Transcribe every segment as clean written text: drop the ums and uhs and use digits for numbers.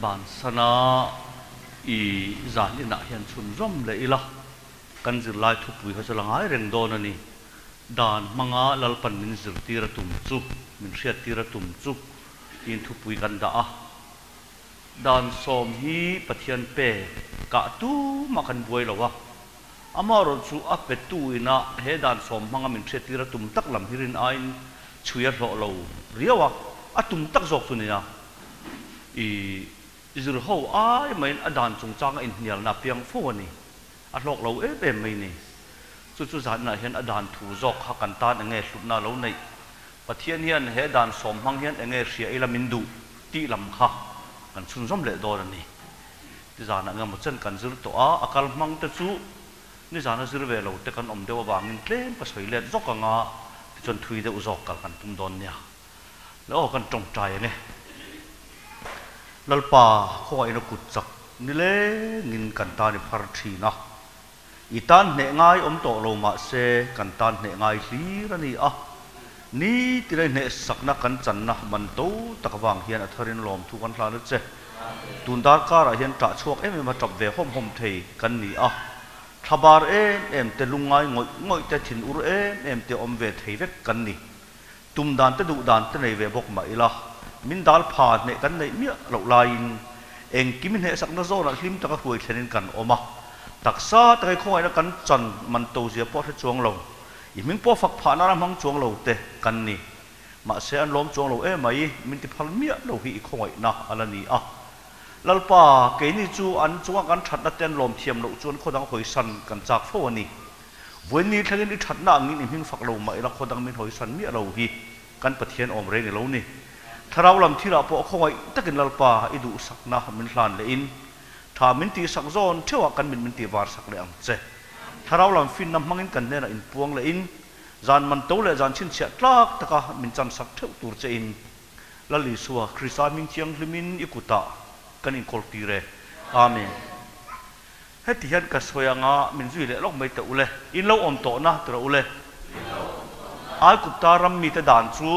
บานสนาอีจานนี่น่ะเห็นชุนร่มเลยละกันจิลายทุบวิเขาจะละงายเร่งโดนนี่ด่านมังอาลลปันมินจิตีระตุมจุมินเชียตีระตุมจุอินทุบวิกันดาด่านสมฮีปะเทียนเปกะตู้มากันบวยหรอวะอามารถจูอัปเปตู้อินะเฮด่านสมมังอามินเชียตีระตุมตักลำฮิรินไอน์ช่วยเราเราเรียวะอะตุมตักจอกสุนีนะอีจิรเขาไม่อดานจงจ้างอินเนียลนับยังฟูนี่อัดหลอกเราเป็นไม่นี่จุดๆสันน่ะเห็นอดานถูจอกหักกันตานเงยสุดน่าเราในประเทศนี้เห็นอดานสมหังเห็นเงยเสียอิลามินดูตีลำค่ะกันชุนสมเล็ดโดนนี่ที่จานเงยหมดเส้นกันจิรตัวอาการมังตะจูนี่จานจิรเวลเราแต่กันอมเดียวบางนินเคลมก็สวยเล็ดจอกกันงาจนทุยเดียวจอกกันตุ้มโดนเนี่ยแล้วกันจงใจไงลัลปาข้อยนักกุศลนี่เล่งินกันตานิพาร์ทีนะอีตันเนง่ายโตโลมาเซกันตานเนง่ายลีระนี่นี่ที่ได้เนสักนักกันจันนะมันโตตะกวางเฮียนอัธรินลมทุกันลานุเจตุนดาร์การะเฮียนตะชวกมาจับเวหอมเทกันนี่ทบาร์เตลุงไงงอยเตถินอุรเตอมเวทเทเวกันนี่ตุมดานเตดุดานเตในเวบกมาอีละมินดาลพาดเนี่ยกันในเมียเหล่าลายเองกิมินเหสักนักโซ่นักหิมตะกหวยเช่นกันออกมาตักซาตะไคร้อยนักกันจันมันโตเสียปอดให้จวงเราอีมิงปอฝักผ่านน้ำมังจวงเราเตะกันนี่มาเสียอันล้มจวงเราไม่มินติพัลเมียเราหิคอยนะอะไรนี่ลัลปาเกนี่จูอันจวงกันฉัดนัดเต้นลมเทียมเราจวนคนดังหอยสันกันจากพวกนี้วันนี้ทั้งนี้ฉัดน่างินมิงฝักเราไม่ละคนดังมินหอยสันเมียเราหิกันปะเทียนอมเรงเรานี่ถ้าเราลำที่เราพอคอยตะกินลัลปาอิดูสักนะมินหลานเลอินถ้ามินตีสักโซนเที่ยวกันมินตีวาร์สักเลยอังเจถ้าเราลำฟินน้ำมังอินกันเนี่ยอินพวงเลอินจานมันโตเลยจานชินเสียตลักตะกะมินจันสักเที่ยวตูร์เจอินลลิสัวคริสามิงเชียงลิมินอิกุตะกันอินคอลตีเรอาเมนเฮติฮันกัสโฮยังมินจุยเลลอกไม่เตอุเลอินเราอมโตนะตัวอุเลไอกุตารัมมีแต่ด่านชู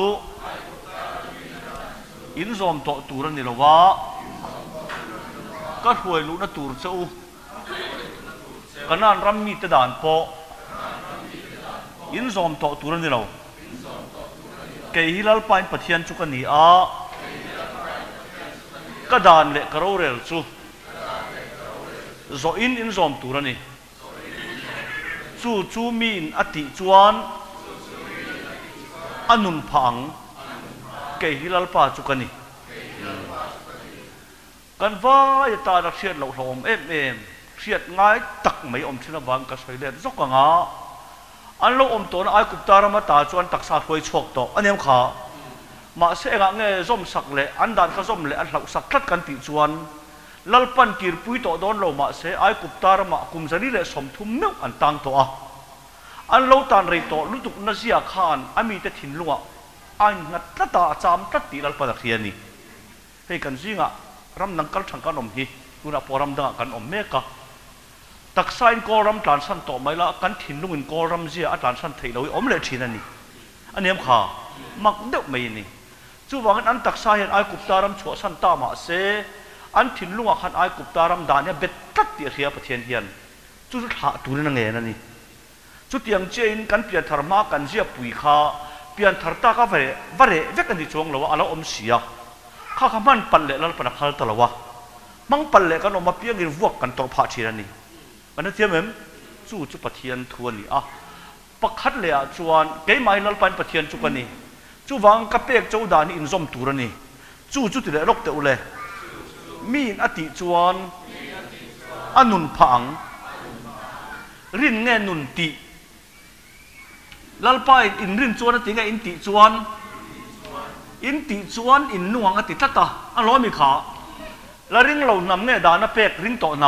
อินซอมโตตูรันนี่ละวะก็ห่วยลุนตูร์เจ้ากันนั่นรัมมีแต่ด่านปออินซอมโตตูรันนี่เราเกฮิลัลปายปะเทียนจุกันนี่ก็ด่านเละกระโรเรลจูโซอินซอมตูรันนี่จูมีนอติจวนอนุนพังเกฮิลัลปาจุกันนี่กันว่าอย่าตาดักเชียดเหล่าหอมเเชียดง่ายตักไม่อมชินบังก็ใส่เลือดซกงาอันเราอมตัวนั้นไอ้กุบตารามาตาจวนตักสาถวยชกต่ออันนี้มันขามาเสกเงยส้มสักเละอันดันก็ส้มเละอันเหล่าสักทัดกันติจวนลัลปันกีรปุยต่อโดนเรามาเสไอ้กุบตารามาคุมจะนี่เละสมทุ่มเนื้ออันตังตัวอันเราตานเรโตลุตุกนาเซียขานอามีแต่ถิ่นลัวอันนัดตาจามตัดตีลัลปะดักเฮียนี่ให้กันซิงรำนังกัลชังกันอมฮีกุณาพอรำดังกันอมเมกะตักไซน์กอรำตานสันโตไม่ละกันถิ่นลุงอินกอรำเสียอัตานสันเทลอยอมเลชินันนี่อันนี้ข้ามักเด็กไม่นี่จู่ว่าอันตักไซน์ไอกุบตารำชัวสันตามาเสอันถิ่นลุงขันไอกุบตารำดานเนี่ยเบ็ดตัดตีเรียบเทียนเฮียนจู่หาตัวนั่งเงินนั่นนี่จู่เตียงเจนกันเปลี่ยนธรรมะกันเสียปุยข้าเปลี่ยนธรรตาก็เวรเวกันที่จวงเราว่าเราอมเสียข้าขมันปัลเล่แล้วปนักฮัลตละวะมังปัลเล่กันออกมาเพียงกินวัวกันตัวพาชีนันนี่อันนั้นเทียมเอ็มจู่จุปะเทียนทวนนี่ปักฮัดเล่จวนเกยไม้ลัลปันปะเทียนจุกันนี่จู่วังกระเปกเจ้าดานอินซอมตูรันนี่จู่ติเล่ลกเตอุเล่มีนอติจวนอนุนพังรินเงนุนติลัลปันอินรินจวนอติเงอินติจวนอินติจวนอินนวงอติทัตตาอันร้อยมีขาแล้วริงเรานำเนี่ยดานะเป็กริงโตน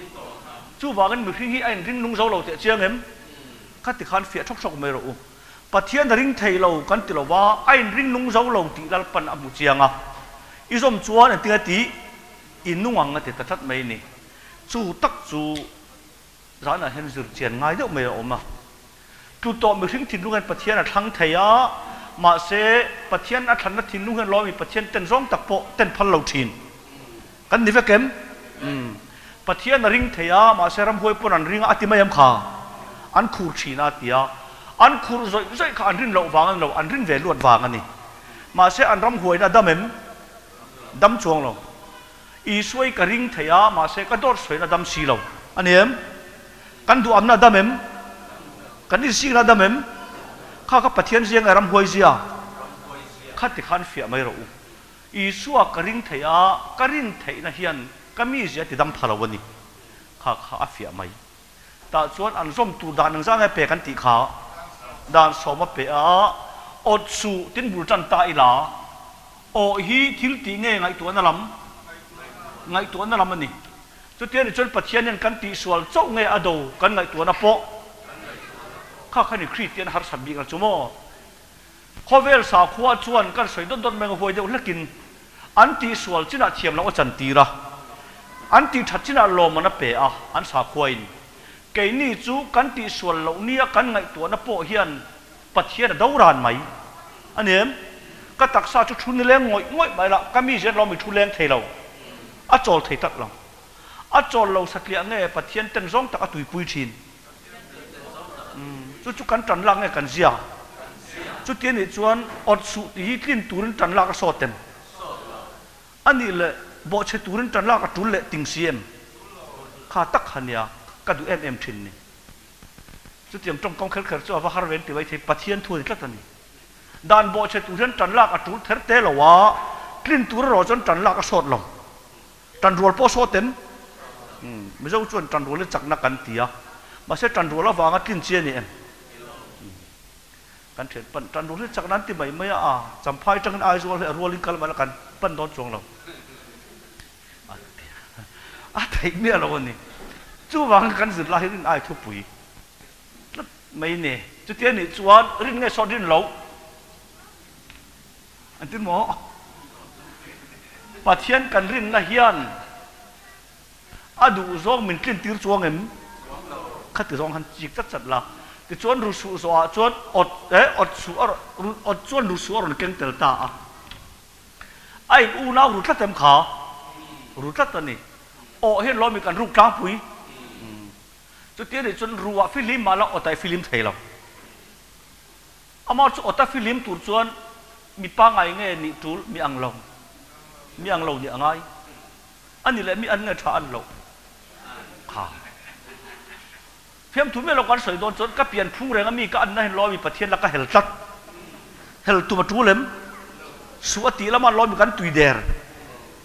ำจู่ว่ากันมือริงที่ไอ้ริงนุ่งเสาเราเตะเชียงเห็มขัดติขันเฟียชกไม่รู้ปะเทียนริงไทยเรากันติเราว่าไอ้ริงนุ่งเสาเราติลัลปันอมุเชียงอีสมจวนติงติอินนวงอติทัตไม่นี่จู่ตักจู่ร้านอาหารสุดเชียงง่ายเดียวไม่รู้มาจู่ต่อมือริงถิ่นลุงกันปะเทียนทั้งไทยมาเสปะเทียนอัฐนัดถิ่นนุ่งเงินร้อยมีปะเทียนเต้นร้องตะโปเต้นพันเหล่าถิ่น กันนี่เฟกเกมปะเทียนริงเทียมาเสรมหวยปนันริงอาติไม่ยำขาอันคูชีนาเตียอันคูรใจข้าอันริงเราวางอันเราอันริงเวลวดวางอันนี้มาเสอันรำหวยนะดำเอ็มดำช่วงเราอีสวยกริงเทียมาเสกระโดดสวยนะดำสีเราอันนี้เอ็มกันดูอันนะดำเอ็มกันนี่สิงนะดำเอ็มข้าก็ปะเทียนเสียงรำหวยเสียข้าติขันเฟียไม่รู้อีสวยกริงเทียกริงเทียนะเฮียนก็มีเสียติดดำพลาวันนี้ข้าเฟียไม่แต่ส่วนอันส้มตูดานหนังสร้างให้เปกันติขาดานสมเปะอดสูตินบุจันตาอิลาโอฮีทิลตีเงยไงตัวนั่นลำไงตัวนั่นลำมันนี่จุดเทียนจนปัจเจียนกันติส่วนเจ้าเงยอโดกันไงตัวนั่นโปข้าขันครีเตียนฮาร์สับบีกันจุโม่ข้อเวลสาวขวดชวนกันสวยต้นแมงหวยเดียวเล็กินอันติส่วนจินาเทียมแล้วจันตีระอันติทัดจินาลมมันเปะอันสาวขวายเกนี่จูกันติส่วนเหล่านี้กันไงตัวนั่นโปเฮียนปัจเจียนดาวรานไหมอันนี้ก็ตักซาจุดชุนเลี้ยงง่อยไปละก็มีเสียเราไม่ชุนเลี้ยงเทเราอาจอลเทตัดเราอาจอลเราสักเลี้ยงเงี้ยปะเทียนเต็งร้องตักตุยปุยชินจุดกันจันลังเงี้ยกันเสียจุดเทียนนี่ชวนอดสุที่กลิ่นตูรินจันลักก็สอดเต็มอันนี้เลยบอกเชตูรินจันลักก็จุลเละติงเสียมข้าตักขันยาก็ดูชินนี่จุดเทียนตรงกองเคลื่อนๆจะว่าฮาร์เวนติไว้ที่ปะเทียนทุนก็ตันนี่ดานโบเชตุเรนจันลากอจุลเทเตลวะกลิ่นตัวเราจนจันลากสดลงจันรัวพอสดเต็มไม่ใช่ส่วนจันรัวเลยจักนักกันเตียมาเสจันรัวแล้ววางกลิ่นเชียนี่เองกันเถิดปั่นจันรัวเลยจักนั้นที่ไม่จำพายจังไอ้รัวเลยรัวลิงกันมาแล้วกันปั่นโดนจวงเราแต่อีกเนี่ยเราคนนี้จู่วางกันสุดละให้รินไอ้ทุบปุ๋ยไม่เนี่ยจุดเทียนนี่ชวนรินไงสอดรินเราอันที่หมอปะเทียนกันรินละเฮียนอาดูซองมันกลิ่นตีร์จวงเอ็มข้าตีซองหันจิกจัดละแต่ชวนรู้สูสวะชวนอดสูอดชวนรู้สูอรอนเก่งเตลตาไอ้อูน่ารู้ทัดเต็มขารู้ทัดตัวนี้โอ้เห็นเรามีการรูปกลางปุ๋ยจุดที่นี่จนรู้ว่าฟิลิมมาแล้วอดแต่ฟิลิมไทยเราอามาอดแต่ฟิลิมตัวชวนมีปังไงเงี้ยนี่จูมีอังลงนี่อังไงอันนี้แหละมีอันเงี้ยชาอันลงค่ะเพียงทุ่มเมื่อเราการสวยโดนจนก็เปลี่ยนผู้แรงมีก็อันนั้นรอมีประเทศแล้วก็เฮลตัดเฮลตัวมาจูเล็มสวัสดีแล้วมันรอมีกันตุยเดร์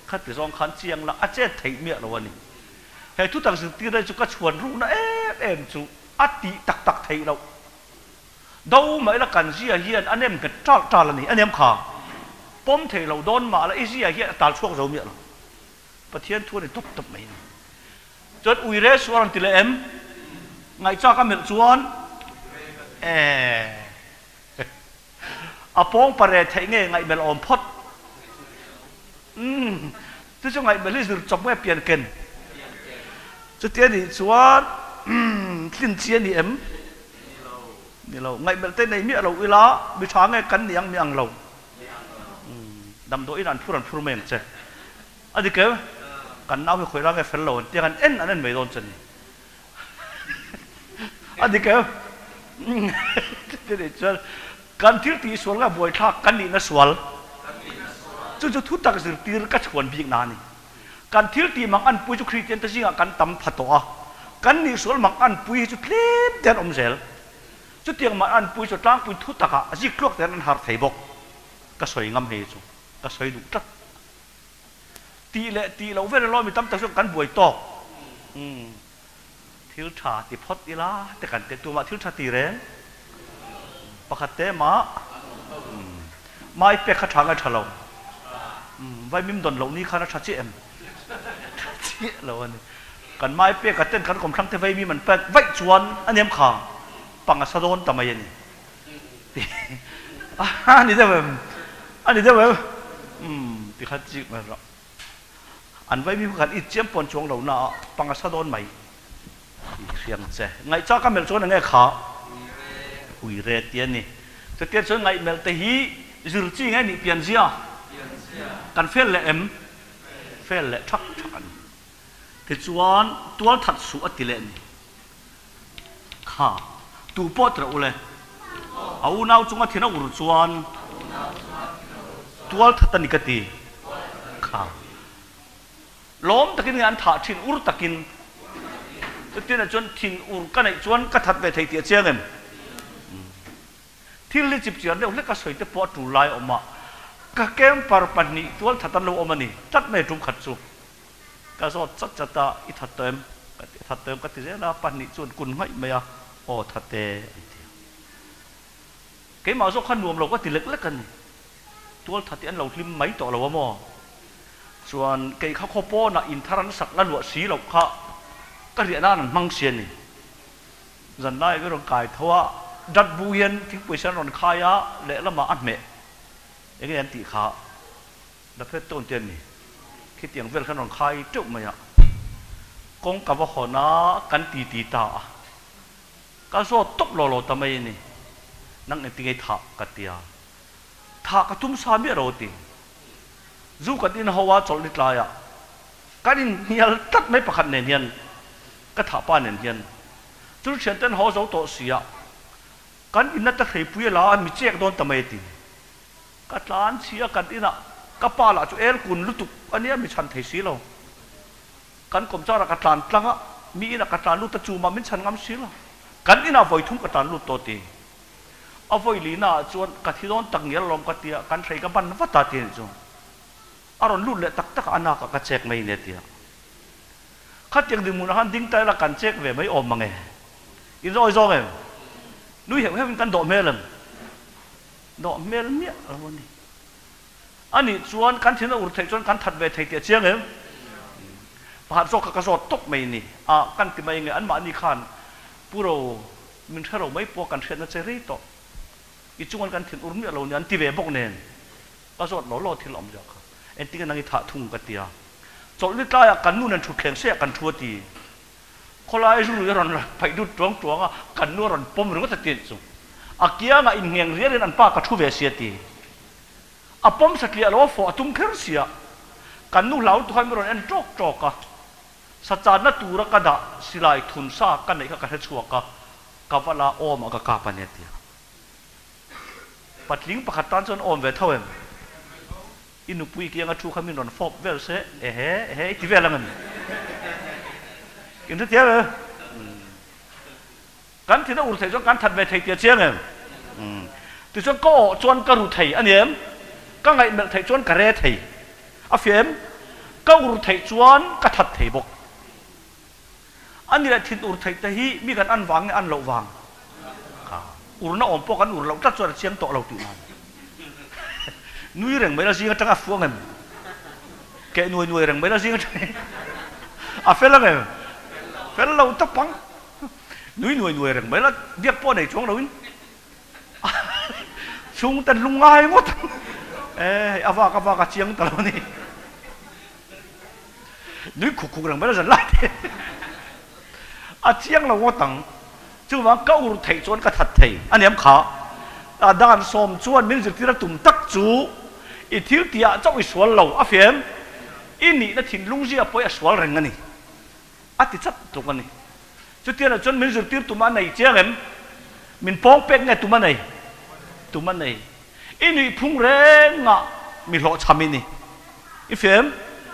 ข้าติดซองขันเชียงละอาเจตไทยเมียเราวันนี้เฮ้ยทุกต่างสิ่งที่ได้จุกชวนรู้นะจุอัติตักไทยเราดูไม่ละกันเสียเฮียนอันนี้มันก็จ้าละนี่อันนี้มันขาป้อมเทเราโดนมาแล้วไอ้เสียเฮียตาช่วงเราเมียเราประเทศทั่วนี่ตบไม่จนอุยเรสวนติเลเอ็มไงจ้าก็เหมือนสวนอาป้องประเทศไทยไงเบลอมพดที่จะไงเบลิสจบไม่เปลี่ยนกันจุดเทียนนี่สวนขึ้นเชียนนี่เอ็มนี่เราไงเบลเต้ในเมียเราเวลาบิชาไงกันยังมีอังเราดำโดยนั่นผู้เมนเจ้อันนี้เก๋กันน้าไม่คุยร่างไงเฟลโลนที่กันอันนั้นไม่โดนจันอันนี้เก๋ที่นี่เจ้กันที่ตีสวนก็บ่อยทักกันนี่นะสวนจะทุกตักสิตีก็ชวนพิจารณานี่การที่ตีมังอันปุยจุครีเตียนตะจิงกันตำผัดตัวกันนี่สวนมังอันปุยจุเพลิดเดินอมเซลจุดเตียงมังอันปุยจุตั้งปุยทุตักอะจิกลวกแต่นั้นหาไทยบกก็สวยงามเฮจูก็สวยดุจัดตีเราเวลาเรามีตำตะชกันบ่อยตอกทิลชาติพอดอีลาแต่กันแต่ตัวมาทิลชาติแรงปกติมาไม่เป็กขะช้างไอ้ฉลองไว้มิมดนเหล่านี้ข้าราชการเอ็มเชี่ยเราเนี่ยกันไม่เปียกันเต้นกันกลมทั้งที่ไว้มีมันเป็กไว้ชวนอันนี้ข่าวปังอัศดรทำไมนี่อันนี้ได้ไหมที่ข้าจิกมาแล้วอันไว้มีกันอีเจียมปนช่วงเหล่าน่ะปังอัศดรไหมเสียงเจ้ไงจ้าก็เมลชวนไงข่าวอุยเรตียนี่จะเตี้ยชวนไงเมลแต่ฮีจุดจีไงนี่เปลี่ยนเสียกันเฟลเลยเอ็มเฟ ลเละทักทันที่จวนตัวทัดสุอติเลนข้าตูปอตระอุเลเอาหน้าจงอาทิตย์น่าอุรจวนตัวทัดตันนิกตีข้าล้มตะกินงานถาทินอุรตะกินที่นั่นจนทินอุรกันไอจวนกระทัดไปไทยเตียเชียงเงินที่ลิจิบเจียนเดี๋ยวเล็กก็สวยแต่ปอดูลายออกมากะเกมปาร์ปันนี่ตัวทัดตันโลออกมานี่จัดไม่ทุ่มขัดสูก็สอดจัดจัตตาอิทัดเติมก็ติเจนะปันนี่จวนกุนให้ไม่อะโอ้ทัดเตเกมมาสกขันรวมเราก็ติเล็กเล็กกันตัวทัดที่อันเราทิมไม่ต่อเราว่ามั่วส่วนเกย์เขาโคโปน่ะอินทรันสักละหลวสีเราค่ะก็เรียนนั่นมังเซียนนี่จันได้ก็ต้องกายทว่าดัดบุเยนที่ปุยเชนรอนขายะเละละมาอัดเมะอย่างนี้อันติขาดับเพชรต้นเจนนี่คิดอย่างเวลขนรขายจุกไหมอ่ะกงกับว่าขอนะกันตีตาก็โซ่ตบโลทำไมนี่นั่งไอ้ติงไอ้ถากกัตยาถากระทุ่มสามีเราติจูกันอินหัวจอลิตลายกันอินเฮียตัดไม่ประคันเนียนก็ถาป้าเนียนจุดเฉียนเต้นหัวเสาโตเสียกันอินนัตตะเขยปุยลามีเจ๊กโดนทำไมติก็ล้านเสียกันอินะก็ป้าละจุเอลกุนลุตุอันนี้มีชันเทสีเรากันกลมจ้าระกัดลานตั้งอ่ะมีอินะกัดลานลุตจูมามีชันงามสีเรากันอินะไว้ทุ่งกัดลานลุตโตตีเอาไว้ลีน่าจวนกัดที่โดนตั้งเงี้ยลมกัดเตียกันใส่กับบันวัตตาเตียนจงอารมณ์ลุ่นเลยตักอนาคตเช็คไม่เนี่ยเดียวขัดยังดึงมูลหันดิ้งใจละกันเช็คเว้ไม่อมมังเองอินโอยโซ่เองนุ้ยเห็นให้เป็นกันดอกเมลันดอกเมลันเนี่ยอะไรวะนี่อันนี้ชวนกันที่นั่นอุตส่าห์ชวนกันถัดไปไทยเตียเชียงเองผ่านโซ่กระสอบตกไม่นี่กันที่มาอย่างเงี้ยอันมาอันนี้ขันผู้เรามันถ้าเราไม่ปวกันเชียนนั่นจะรีต่ออีชวนกันที่อุรุเนี่ยเราเนี่ยอันที่เวบกเนนกระสอบหล่อที่หล่อมจากเอ็นที่กันนั่งอิถาทุ่งกันเตียจนนี่กลายกันนู่นนั่นฉุดแข็งเสียกันทัวตีคนละไอ้รู้ยังรอนไปดูจวงกันนู่นรอนปมหรือว่าตะเตียนสูอาเกียงอินเงียงเรียนอันป้ากระทุเวเสียตีปมสักเลียเราฝอตุ้มเขียนเสียกันนู่นเหล่าตัวให้ไม่รอนเอ็นจอกะสัจจานัตูระกระดาสิลายทุนซากันไหนก็กระเทชัวกะกับเวลาอมกับกาปันเนตีปัดลิงประคัตตันจนอมเวทเท่าเองอินุปุยเกียงกระชูขมิ้นรอนฟอบเวลเสเฮ้ที่เวลามันอินทุเทียเลยกันที่นั่นอุตส่าห์กันถัดไปไทยเตียเชียงเองที่ส่วนก็ชวนกระรูไทยอันนี้ก็ไงเมืองไทยชวนกระเรไทยอาเฟียมก็อุไทยชวนกระทัดไทยบกอันนี้แหละที่อุไทยแต่ฮีมีกันอันวางอันเราวางอุรน่าอมพวกกันอุรเราจัดส่วนเชียงโตเราติมันนุ้ยเรื่องไม่ละสิงห์จังอาฟัวเงินแกนุ้ยเรื่องไม่ละสิงห์จังอาเฟลละเงินเฟลเราตับปังนุ้ยเรื่องไม่ละเดียกป้อนในช่วงเราอินช่วงแต่ลุงง่ายหมดอาวากเชียงตลอดนี่นุ้ยคุกเรื่องไม่ละสันไล่เชียงเราหมดตั้งจู่ว่าเก้าอุไทยชวนกระทัดไทยอันนี้ขาด้านสมชวนมินสิที่ระตุ่มตักจูอีทิวเตียเจ้าอิสวลเราอาเฟียมอินี่นั่นถิ่นลุงเจียปอยสวลแรงกันนี่ติดจัดตรงกันนี่จุดที่นั่นจนมินสิที่ตุ่มอันไหนเจียงเอ็มมินป้องเป็กไงตุ่มอันไหนอินี่พุ่งแรงอ่ะมีหล่อชามินี่อาเฟียม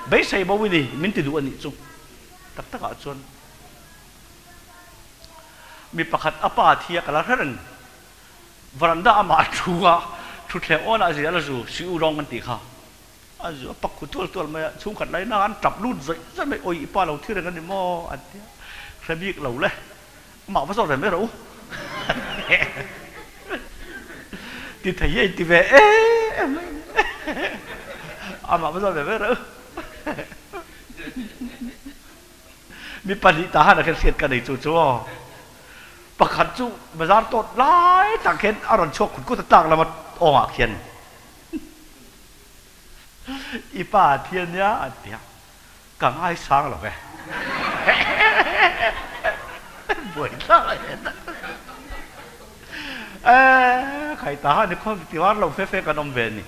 เบสใส่บ่าวนี่มินติดดูอันนี้จุตักจนมีประคัดอปาเทียกันละเรื่องวรันดามาชัวทุเทอนะสิอะไรจู่สิอุรองกันตีข้าจู่ปักขุดตัวมาชุ่มขัดไรนั่งจับรุ่นจะไม่โอ้ยป้าเราที่เรื่องกันนี่มั่วอันเดียใครมีเราเลยหมาผสมอะไรไม่รู้ติดไทยติดเวหมาผสมอะไรไม่รู้มีปณิธานอะไรเสียกันในจู่ประคันจู่มาจารย์ตดไล่ต่างเข็นอารมณ์โชคขุนกุศลต่างแล้วมาออกเขียนอีป้าเทียนเนี้ยเดียวกังไอ้ช้างหรอแกบ่อยมากใครตาเนี่ยคนที่ว่าเราเฟ่กันอมเวนี่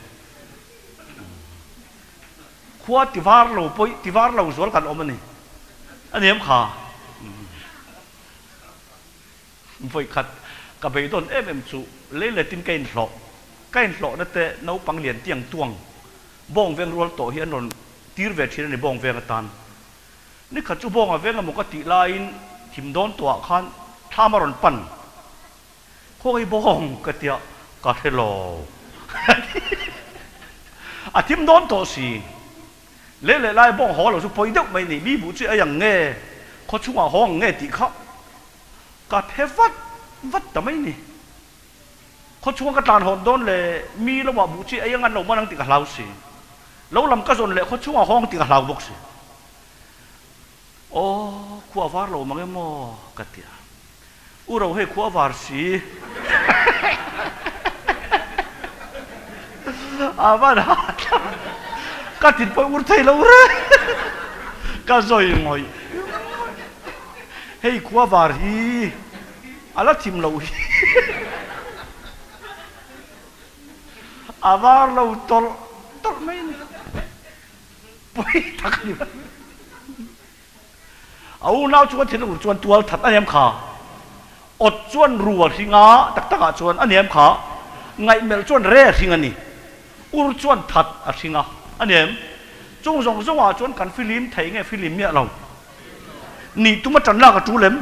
ค ขัวติวาร์เราปอยติวาร์เราสวนกันอมนี่อันนี้มั้งค่ะไฟขัดกับไปต้นสูเล่ตินไก่หลอกไก่หลอกนั่นแต่น้าปังเหรียญเตียงตวงบ้องเวงรัวโตเฮียนนตีร์เวทีในบ้องเวงตันนี่ขัดจูบ้องเวงมุกติลายทิมโดนตัวขันท่ามารอนปั่นพวกไอ้บ้องกติยากาเทโลอาทิมโดนตัวสิเล่ไล่บ้องหอเราสุปอยเด็กไม่หนีมีบุตรไอ้ยังเงี้ยเขาช่วยห้องเงี้ยติเขากาเทวัดแต่ไม่นี่เขาช่วยกระตานหอนโดนเลยมีระหว่างบุตรไอ้ยังงั้นเรามานั่งติกับเราสิแล้วลำก็ส่วนเลยเขาช่วยห้องติกับเราบอกสิโอ้ขวาวาร์เรามังเงมอกติยาเราให้ขวาวาร์สิบ้านก็ติดไปอุดไทยแล้วเลยก็ซอยงอยเฮ้ยขวาวาร์ฮีอะไรทิมเราฮีวาร์เราตอลไม่ไปทักนี่เอาหน้าชวนเห็นชวนตัวถัดอันนี้ขาอดชวนรัวสิงาตักชวนอันนี้ขาไงเมลชวนเร่สิงานี่อุรชวนถัดสิงาอันนี้จงว่าชวนกันฟิลิมไทยไงฟิลิมเนี่ยเรานี่ตุ้มจันลากับจูเล็ม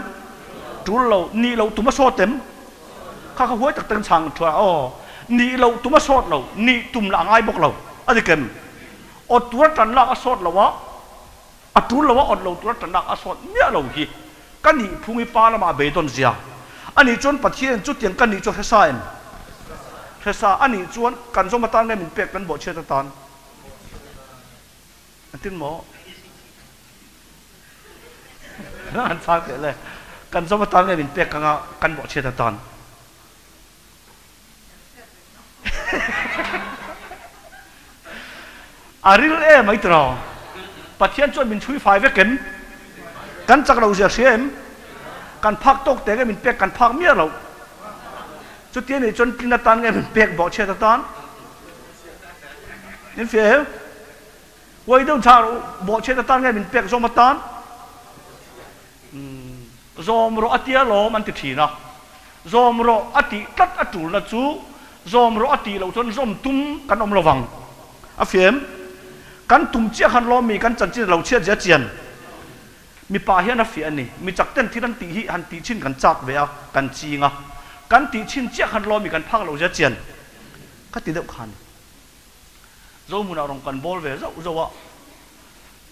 จูเรานี่เราตุ้มโซเต็มข้าเขาหัวตักเต็มช่างถั่วอ๋อนี่เราตุ้มโซดเรานี่ตุ้มละง่ายบอกเราอันนี้เกมอดตัวจันลากับโซดเราวะอัตุลเราว่าอดเราตัวจันลากับโซดเนี่ยเราฮีกันนี่ภูมิปาละมาเบดอนเสียอันนี้จวนปัจเจียนจุดเตียงกันนี่จวนเฮซ่าเองเฮซ่าอันนี้จวนกันสมบัติเนี่ยมันเปียกกันบ่เชื่อตานอันที่หมออันฟังเลยกันสมบัติเนี่ยมันเปียกกันบ่เชื่อตานอาริลไม่ตรอปัจเจียนจวนมันช่วยไฟเวกันกันจากเราเสียกันพักตกแต่ก็มันเปียกกันพักเมียเราจุดที่นี่จนกินตานไงมันเปียกบ่เชื่อตานนี่เฟี้ยววัยรุ่นชาวบ่เชื่อตานไงมันเปียกสมตานโจมโรอติยาโลมันติดทีนะโจมโรอติตัดอจุลละจูโจมโรอติเราจนโจมตุ้มกันอมระวังอ่ะเฟี้ยวกันตุ้มเจ้าขันโลมีกันจันจีเราเชื่อเจียนมีป่าเฮียนัฟเฟียนี่มีจักเต้นที่นั่นตีหิหันตีชินกันจักเวียกันจีงะกันตีชินเจ้าขันโลมีกันพักเราเจียนก็ตีเด็กขันโจมุนอารมณ์กันบอลเวะโจว่า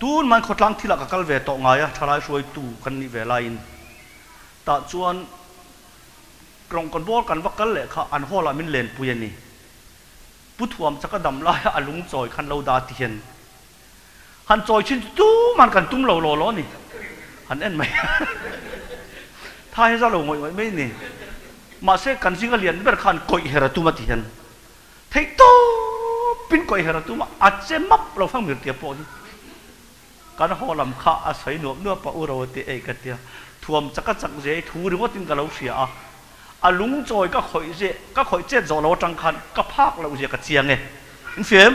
ตูนมันขดลังที่หลักกัลเวะต่อไงอะทลายช่วยตูกันนี่เวลาอินแต่ชวนกรงกันบอลกันว่ากันเลยค่ะอันหัวละมินเลนปุยนี่พุทธวมจะกระดำลายอลุงจอยขันเราดาเทียนหันจอยชินตู้มันกันตุ้มเราล้อนี่หันเอ็นไหมถ้าให้เราหงอยไม่นี่มาเสกกันซิงเลียนเบอร์ขันก่อยเฮระตุมาเทียนเทโตปินก่อยเฮระตุมาอาจจะมับเราฟังเหมือนเตียปอนการหัวลำขาอาศัยหนวกเนื้อปะอุเราเตะเอกเตียทวมจักจักเจทูหรือว่าตินกับเราเสียอาลุงจอยก็ข่อยเจจอเราจังคันก็ภาคเราเสียกับเจียงไงอินเฟียม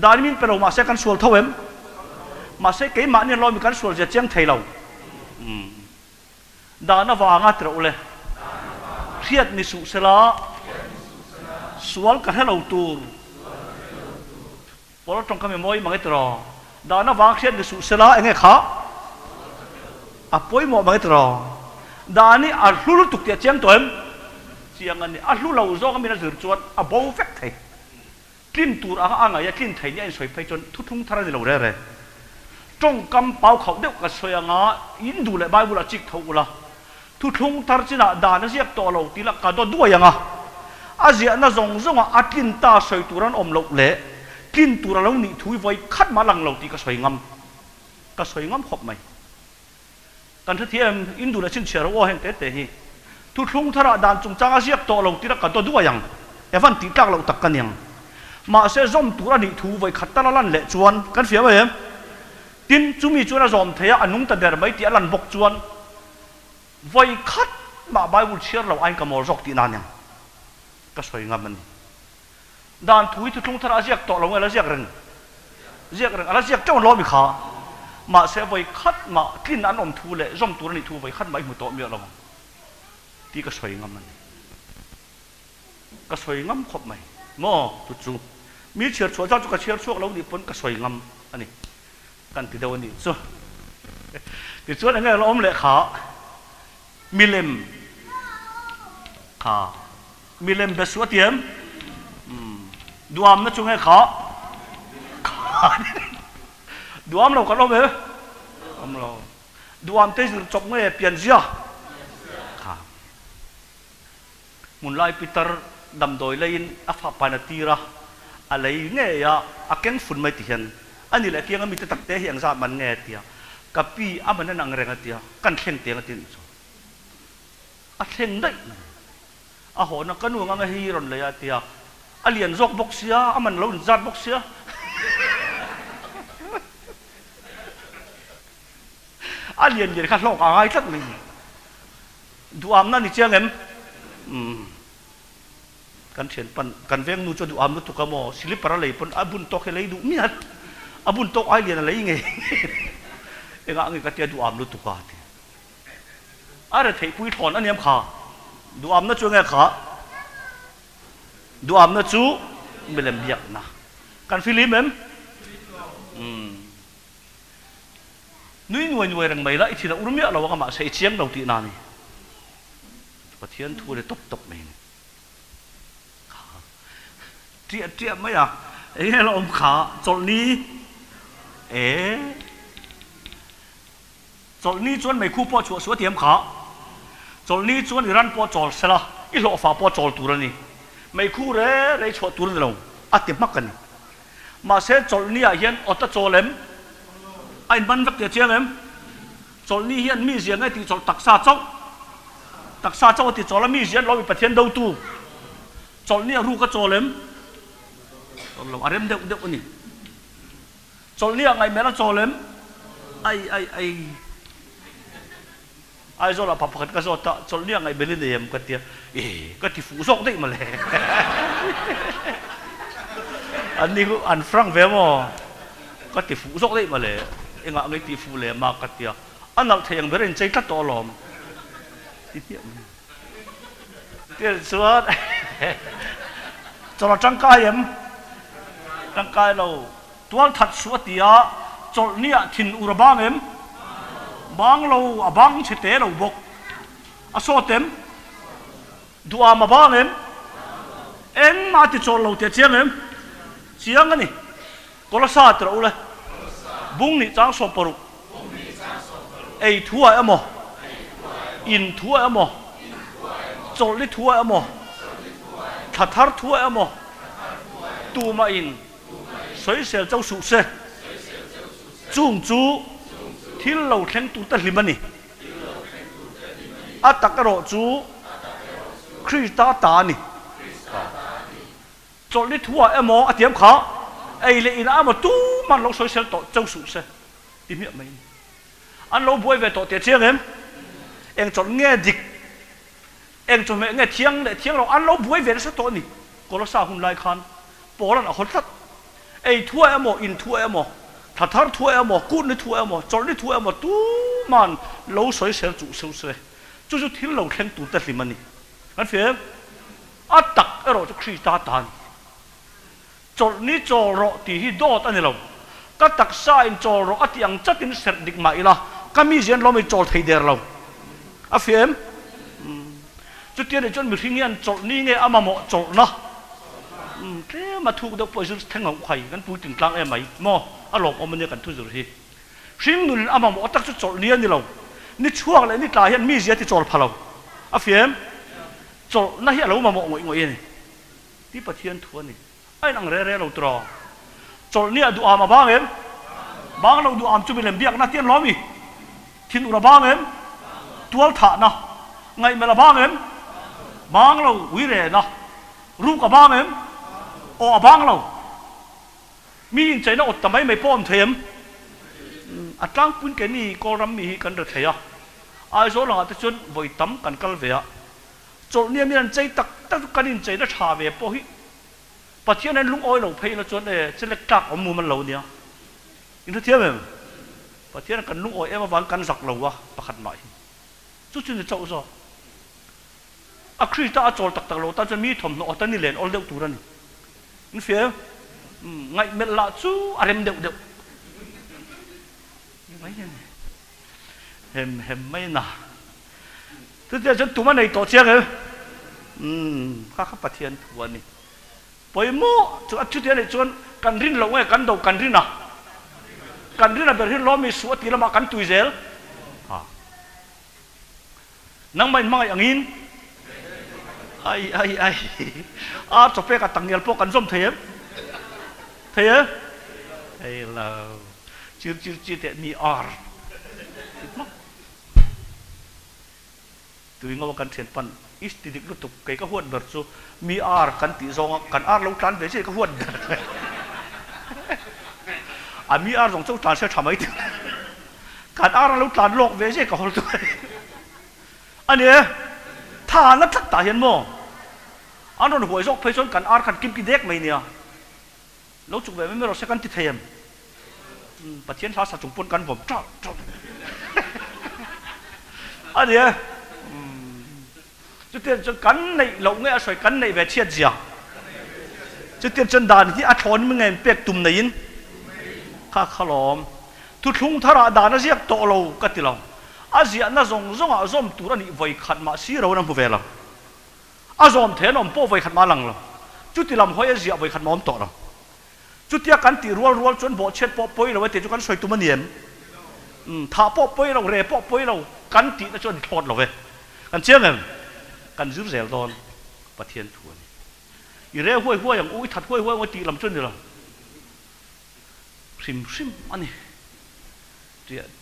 ดานิมินเป็นเรามาเสกันสวลเท่าเอ็มมาเสกเกี่ยมันเนี่ยเรามีการสวลจะเจียงไทยเราดานาวางาตระเลยเครียดนิสุเสละสวลกันให้เราตูร์พอเราตรงคำมวยมังเอตรอดานาวางเครียดนิสุเสละเองไงข้าอ่ะป่วยหมอมังเอตรอดานี่อัลลุตุกเตียเจียงตัวเอ็มเจียงอันนี้อัลลุเราโจ้ก็มีนักสืบจวนอ่ะบ่าวเฟกไทยกลิ่นตูร์อ่างไงกลิ่นไทยนี่ไอ้สวยไปจนทุกทุ่งทาราดิเราเร่จงกำเป่าเขาเด็กกับสวยงาอินดูเลยใบบุระจิกเท่าละทุกทุ่งทาราจินะดานเสียบตัวเราตีละกันด้วยยังอ่ะอาเจียน่ะส่งว่าอัดกินตาสวยตูรันอมเราเละกินตูรันเราหนีถุยไว้คัดมาหลังเราตีก็สวยงามขบไหมกันที่อินดูเลยชินเชื่อว่าเห็นเตะฮีทุกทุ่งทาราดานจงจ้างเสียบตัวเราตีละกันด้วยยังเอวันตีตักเราตักกันยังมาเสจอมตูรันหนีถุยไว้คัดตาลันเละจวนกันเสียไหมตินจุมีจวนจอมเทียอันนุ่งตะเดร์ไม่ตีลันบกจวนไว้คัดมาใบบุญเชื่อเราไอ้กมอรกตีนานยังก็สวยงามมันดานถุยทุกทุ่งทาราเสียบตัวเราเงยแล้วเสียกเรื่อง ziak reng ala ziak chong lo mi kha ma se voi khat ma kin an om thu le zom tur ni thu voi khat mai mu to mi lo ti ka soi ngam man ka soi ngam khop mai mo tu chu mi chiar chua cha chu ka chiar chuak lo ni pon ka soi ngam ani kan ti do ni chu ti chu anh lo om le kha milem kha milem be suat yem duam na chung hai kha duam lo ka lo me om lo duam te chok nge pian zia kha mun lai Peter dam doi lein a fa panatira a lei nge ya a keng fun mai ti hian ani le kiang mi te tak te hiang za man nge tia kapi a man nang renga tia kan thleng te nga tin a thleng dai a ho na kanu nga hi ron le ya tia alien zok boxia aman lo zat boxia alien ye kha lok ai tat mi duam na ni chiang em kan chen pan kan veng nu cho duam nu tu ka mo silip para lei pon abun tok he lei du mi hat abun tok alien lei nge enga ngi ka tia duam lu tu ka ti are thei pui thon aniam kha duam na chu nge kha duam na chu milem biak na kan filim em nui nuai rang mai la i thina urmia lo ka ma sei chiang lo ti na ni pathian thu le top top mai tia tia mai à e lo om kha chol ni chol ni chuan mai khu po chu su tiam kha chol ni chuan ran po chol sela i lo fa po chol tu ra ni mai khu re chho tur lo a ti mak kan ma se chol ni a hian ota cholem ai ban vak te chiang em chol ni hian mi ziang ai ti chol taksa chau ti chol mi zian lo mi pathian do tu chol ni ru ka cholem lo arem de ni chol ni ngai mela cholem ai zo la papat ka zo ta chol ni ngai belin em ka tia ka ti fu sok dei ma le an ni an frank ve mo ka ti fu sok dei ma le enga ngai ti fu le ma ka tia anal thayang beren chei ta to lom ti tia tia suat chol chang kai em chang kai lo tual that suat tia chol ni a thin urabang em bang lo abang chete lo bok asotem duam abang em ma ti chol lo te chiang em chiang ani kola sa tra ule bung ni chang so paru ei thua amo in thua amo chol li thua amo thathar thua amo tu ma in soi sel chau su se chung chu thil lo thleng tu ta hlimani atakaro chu krista ta ni chol li thua emo atiam kha ei le in amo tu man lo soi sel to chau su se ti mi mai an lo boi ve to te chiang em eng chol nge dik eng chol me nge thiang lo an lo boi ve sa to ni ko lo sa hun lai khan polan a hol that ei thua emo in thua emo thathar thua emo kun ni thua emo chol ni thua emo tu man lo soi sel chu su se chu thil lo thleng tu ta hlimani an fem atak ero chu krista tan chol ni chol ro ti hi dot ani lo ka tak sa in chol ro atiang chatin ser dik mai la kami zen lo mi chol thei der lo a fem chu tian chon mi hringian chol ni nge ama mo chol na ke ma thu do po ju thang ngau khai kan pu tin tlang em mai mo a lok om ne kan thu zur hi hring nun ama mo tak chu chol ni ani lo ni chuak le ni tla hian mi zia ti chol phalo a fem chol na hi lo ma mo ngoi ni ti pathian thu ani ai nang re lo tro chol ni adu ama bang em bang lo du am chu bilem biak na tian lo mi thin ura bang em tual tha na ngai mela bang em bang lo wi re na ru ka bang em o abang lo mi in chai na ot tamai mai pom them atlang pun ke ni ko ram mi kan da thaya ai zo la ta chun voi tam kan kal ve a chol ni mi an chai tak tak kan in chai da tha ve po hi pathian an lung oi lo phei la chon e chelek tak om mu man lo nia in thế thiêm em và thiên cần nung oi em vang cần giặc lâu à pakhat mai chút chuyện chậu rồi à khi ta chọn tắc tắc lâu ta chân mi thầm nọ ta ni lên all đeo tu ra ni in phía ngay mệt lạ chú arem đeo đeo mấy này hem mấy na thứ giờ chân tụi mình này tổ chức rồi các phát hiện thua ni bởi mô chú chút tiền này chọn cần rin lâu ấy cần đầu cần rin à bởi rin lo mi suốt thì là mà cần tùy dễ nang main mang ang in ai cho phép cả tăng nhiều po cần zoom thế á hay là chưa để mi ar tụi ngô cần thiền pan ít thì được tục cái huân đợt số mi ar cần tí dòng cần ar lâu tràn về chứ cái huân mi ar dòng châu tràn sẽ thầm ấy cần ar lâu tràn lọc về chứ cái huân anh ấy thà nó thắt tả hiền mò anh nói hồi dọc phải chọn cần ar cần kim kỳ đét mày nè lâu chụp về mới rồi sẽ cần tít thêm và chiến thắng chúng quân cần vòng trọ anh ấy trước tiên cho cắn này lẩu nghe xoay cắn này về chiết gì à trước tiên chân đàn thì thốn mới nghe bẹt tùm này in khá lòm thu thung thara đàn nó giết tổ lâu cắt tì lòng Asia na zong tu ra ni voi khat ma si ro nam pu vela azom the nom po voi khat ma lang lo chu ti lam hoi Asia voi khat mom to lo chu tia kan ti rual chon bo chet po poi lo te chu kan soi tu maniem tha po poi lo re po poi lo kan ti na chon thot lo ve kan chiang em kan zu zel don pathian thuan i re hoi yang ui that hoi ti lam chon ni lo sim ani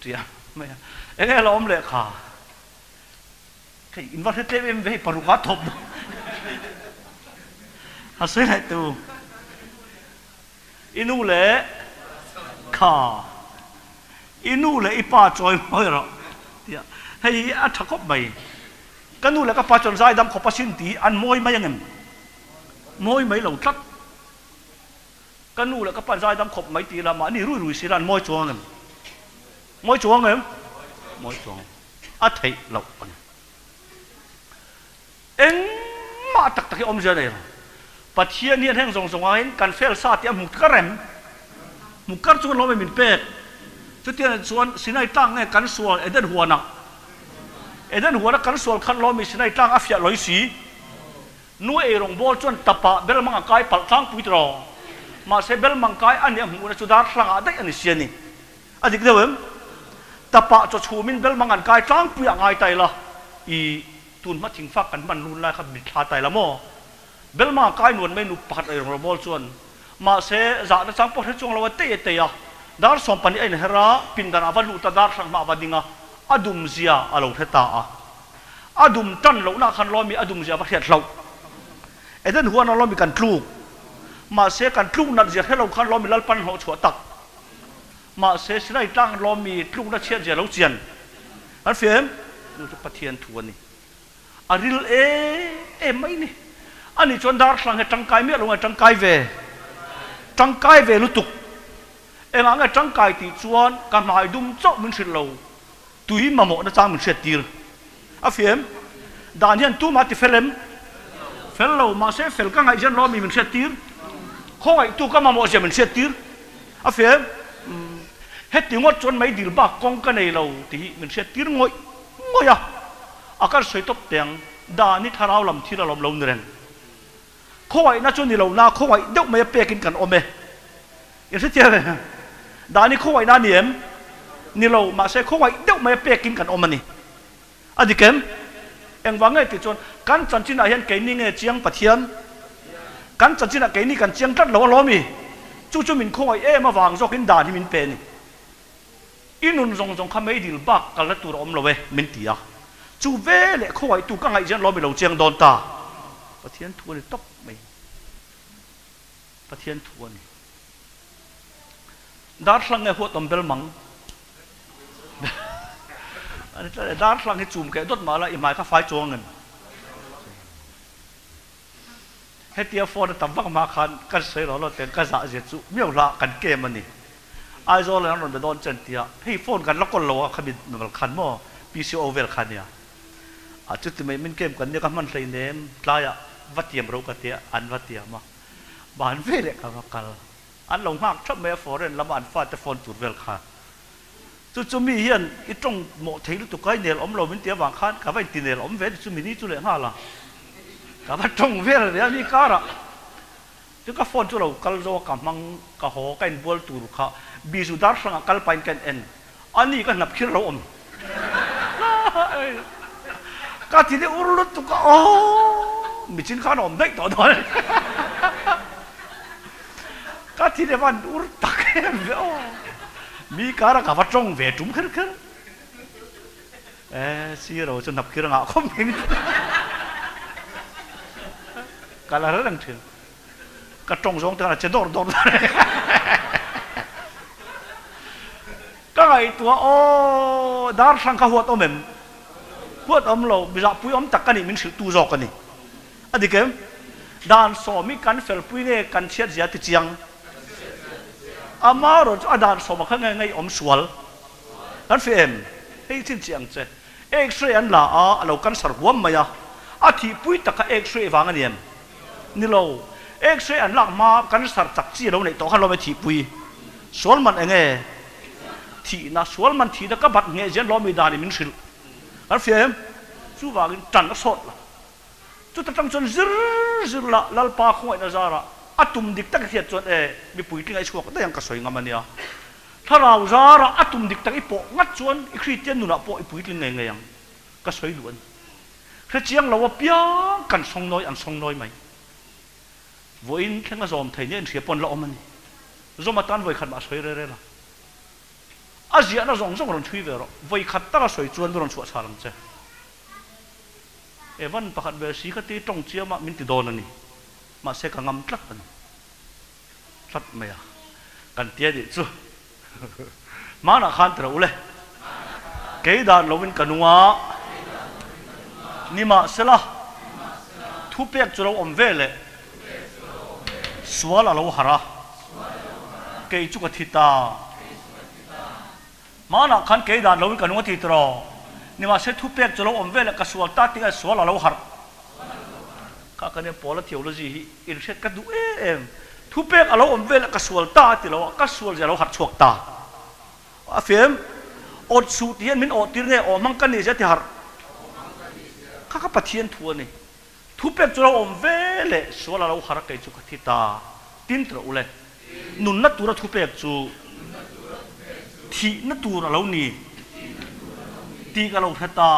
tia mày em nghe là ông lệ khả cái in vật thế em về paru cá thộp à xí lại tu inu lệ khả inu lệ ipa trôi mồi rồi hay ăn thắc khóc mày cái nu lệ cái pa tròn dai đâm khóc pa xin tí ăn môi mấy em môi mấy lẩu trắc cái nu lệ cái pa dai đâm khóc mấy tí là mà ni rui xí ăn môi chuông em môi chuông em mỗi chuông à thấy lộc anh mà tắc tắc ông giờ này bắt hiện hiện hàng rong anh cần phèn sa tiệm một cắt chuông lo mình bẹt chút tiền chuông xin ai tăng nghe cần xuôi eden hùa nó cần xuôi khăn lo mình xin ai tăng áp phật lối xí nuôi rong bò chuông tập à bel mang cái bal tăng bụi trò mà sẽ bel mang cái anh em hùa nó chút đá sang ở đây anh xiên này anh biết đâu em tập bạ cho chú mình bel mang ăn cái trắng bụi ngay tay là i tuôn mất thình phácกันมันรุนแรงครับบิดขาtay là mò bel mang cái nuônไม่นุปัดไอ้รองบอลชวนมาเสจ่าจังพอที่จงเราเตะอ่ะดาร์สอมปันไอ้เนฮระปินดานาวัลุตดาร์สังมาบัดิงอ่ะอดุมเสียอาลูเทตาอ่ะอดุมจันเราหน้าขันล้อมีอดุมเสียประเทศเราไอ้เดินหัวนั่นล้อมีกันทลูกมาเสกันทลูกนั่นเสียให้เราขันล้อมีลัลปันหัวชัวตักมาเสียได้ตั้งล้อมีลูกนักเชียร์เจ้าเราเจียนอันเฟียมดูจะปะเทียนทวนนี่อาริลไม่นี่อันนี้จนดาร์สังให้จังไกเมียลงให้จังไกเวลุตุกเอ็งไงจังไกตีจวนการหมายดุมเจ้ามันเสียเราตุยมาหมดนะจ้างมันเสียตีลอันเฟียมดานยันตู้มาติเฟลเรามาเสียเฟลก็ไงยันล้อมีมันเสียตีลข้อไอ้ตู้ก็มาหมดเสียมันเสียตีลอันเฟียมเฮ็ดที่งดจนไม่ดีบ้ากองกันในเราที่มันเสียตีรงอยอ่ะอาการสวยตบเตียงดานี่ทาราลำที่เราลำเรียนข้อไว้น่าจนนี่เราหน้าข้อไว้เด็กไม่เปียกินกันอมเมอย่างเช่นเจ้าเลยดานี่ข้อไว้น่าเหนียมนี่เรามาใช้ข้อไว้เด็กไม่เปียกินกันอมมันนี่อันนี้เข็มเอ็งว่าไงติดจนการจันจินาเห็นเกนี่ไงเจียงปะเทียนการจันจินาเกนี่กันเจียงจัดเราล้อมีจู่ๆมินข้อไว้มาวางจอกินดาที่มินเป็นอินุนจงคำไม่ดีบักกันละตัวอมเราเว้มินตีอ่ะจู่เวเล่ข้อไว้ตัวก็ไงเจียงล้อมีเราเจียงโดนตาปะเทียนทวนตบไม่ปะเทียนทวนดาร์สังเงหัวต้มเบลมังอันนี้ดาร์สังให้จุ่มแกดดมาแล้วอีหมายก็ไฟจวงเงินให้เตียฟอนตับวักมาคันกันเสยหล่อเราเต็งกันสะเสียจุเมี่ยวละกันเกมมันนี่ ai zo le non be don chen tia hei phone kan lokol lo a khabit ngal khan mo PCO vel khan ya a chu ti mai min kem kan ne ka man hlei nem tlaya vatiam ro ka tia an vatia ma ban ve le ka kal an long hak thap me foreign lam an fa te phone tur vel kha chu mi hian I trong mo thei lu tu kai nel om lo min tia wang khan ka vai ti nel om ve chu mi ni chu le ha la ka va trong vel ya mi kara chu ka phone chu lo kal zo ka mang ka ho kain bol tur kha bi su dar sang kal pain kan en ani ka nap khir lo om ka ti de urlut tu ka mi chin khan om dai to doi ka ti de van ur tak ve mi kara ka va trong ve tum khir khir si ro chu nap khir nga khom mi ka la rang thil ka trong zong ta che dor dor ka ngai tua dar sang ka huat omem huat om lo bi za pui om tak ka ni min sil tu zo ka ni adikem dan so mi kan fel pui ne kan chiat zia ti chiang amaro adan so ma kha ngai om sual kan fem hei tin chiang che x-ray an la a lo kan sar huam ma ya a thi pui tak ka x-ray wang aniam ni lo x-ray an lak ma kan sar tak chi lo nei to khan lo me thi pui sual man enge thi na sual man thi da ka bat nge jen lo mi dani min sil kan fem chu wangin tan ka sot la chu ta tang chon zir zir la lal pa khoi na zara atum dik tak hiat chon mi pui ting ai chuak da yang ka soi ngam ania tharau zara atum dik tak I po ngat chon I Christian nu na po I pui ting ngai ngai yang ka soi luan khe chiang lawa piang kan song noi mai voin khenga zom thai ne thia pon la omani zoma tan voi khat ma soi re la azia na zong ron thui ve ro voi khat ta la soi chuan ron chu charam che evan pakhat be si khati tong chia ma min ti don ani ma se ka ngam tlak an tlak me ya kan tia di chu ma na khan tra ule ke da lovin kanua ni ma sela thu pek chu lo om ve le swala lo hara ke chu ka thita ma na khan ke da lovin kanua ti tro ni ma se thu pek chu lo om ve le ka swal ta ti ga swala lo har ka ne pola theology hi in set ka du em thu pek alo om vel ka sual ta ti lo ka sual ja lo har chuak ta a fem ot su tian min ot tir ne o mang kan ni ja ti har ka pathian thu ni thu pek chu lo om vele sual lo har kai chu ka thi ta tin tro ule nun na tura thu pek chu thi na tura lo ni ti ka lo thata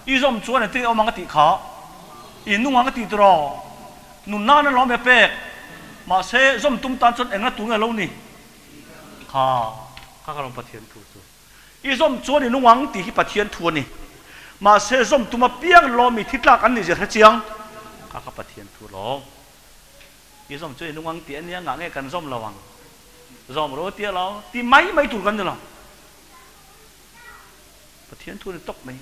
I zom chuan ne ti o mang ti kha inung ang ti tro nun na na lo me pek ma se zom tum tan chon enga tu nga lo ni kha ka lo pathian thu chu I zom chuan inung ang ti hi pathian thu ni ma se zom tuma piang lo mi thitlak an ni je tha chiang ka pathian thu lo I zom chuan inung ang ti an ya nga nge kan zom lawang zom ro ti lo ti mai tu kan lo pathian thu ni tok mai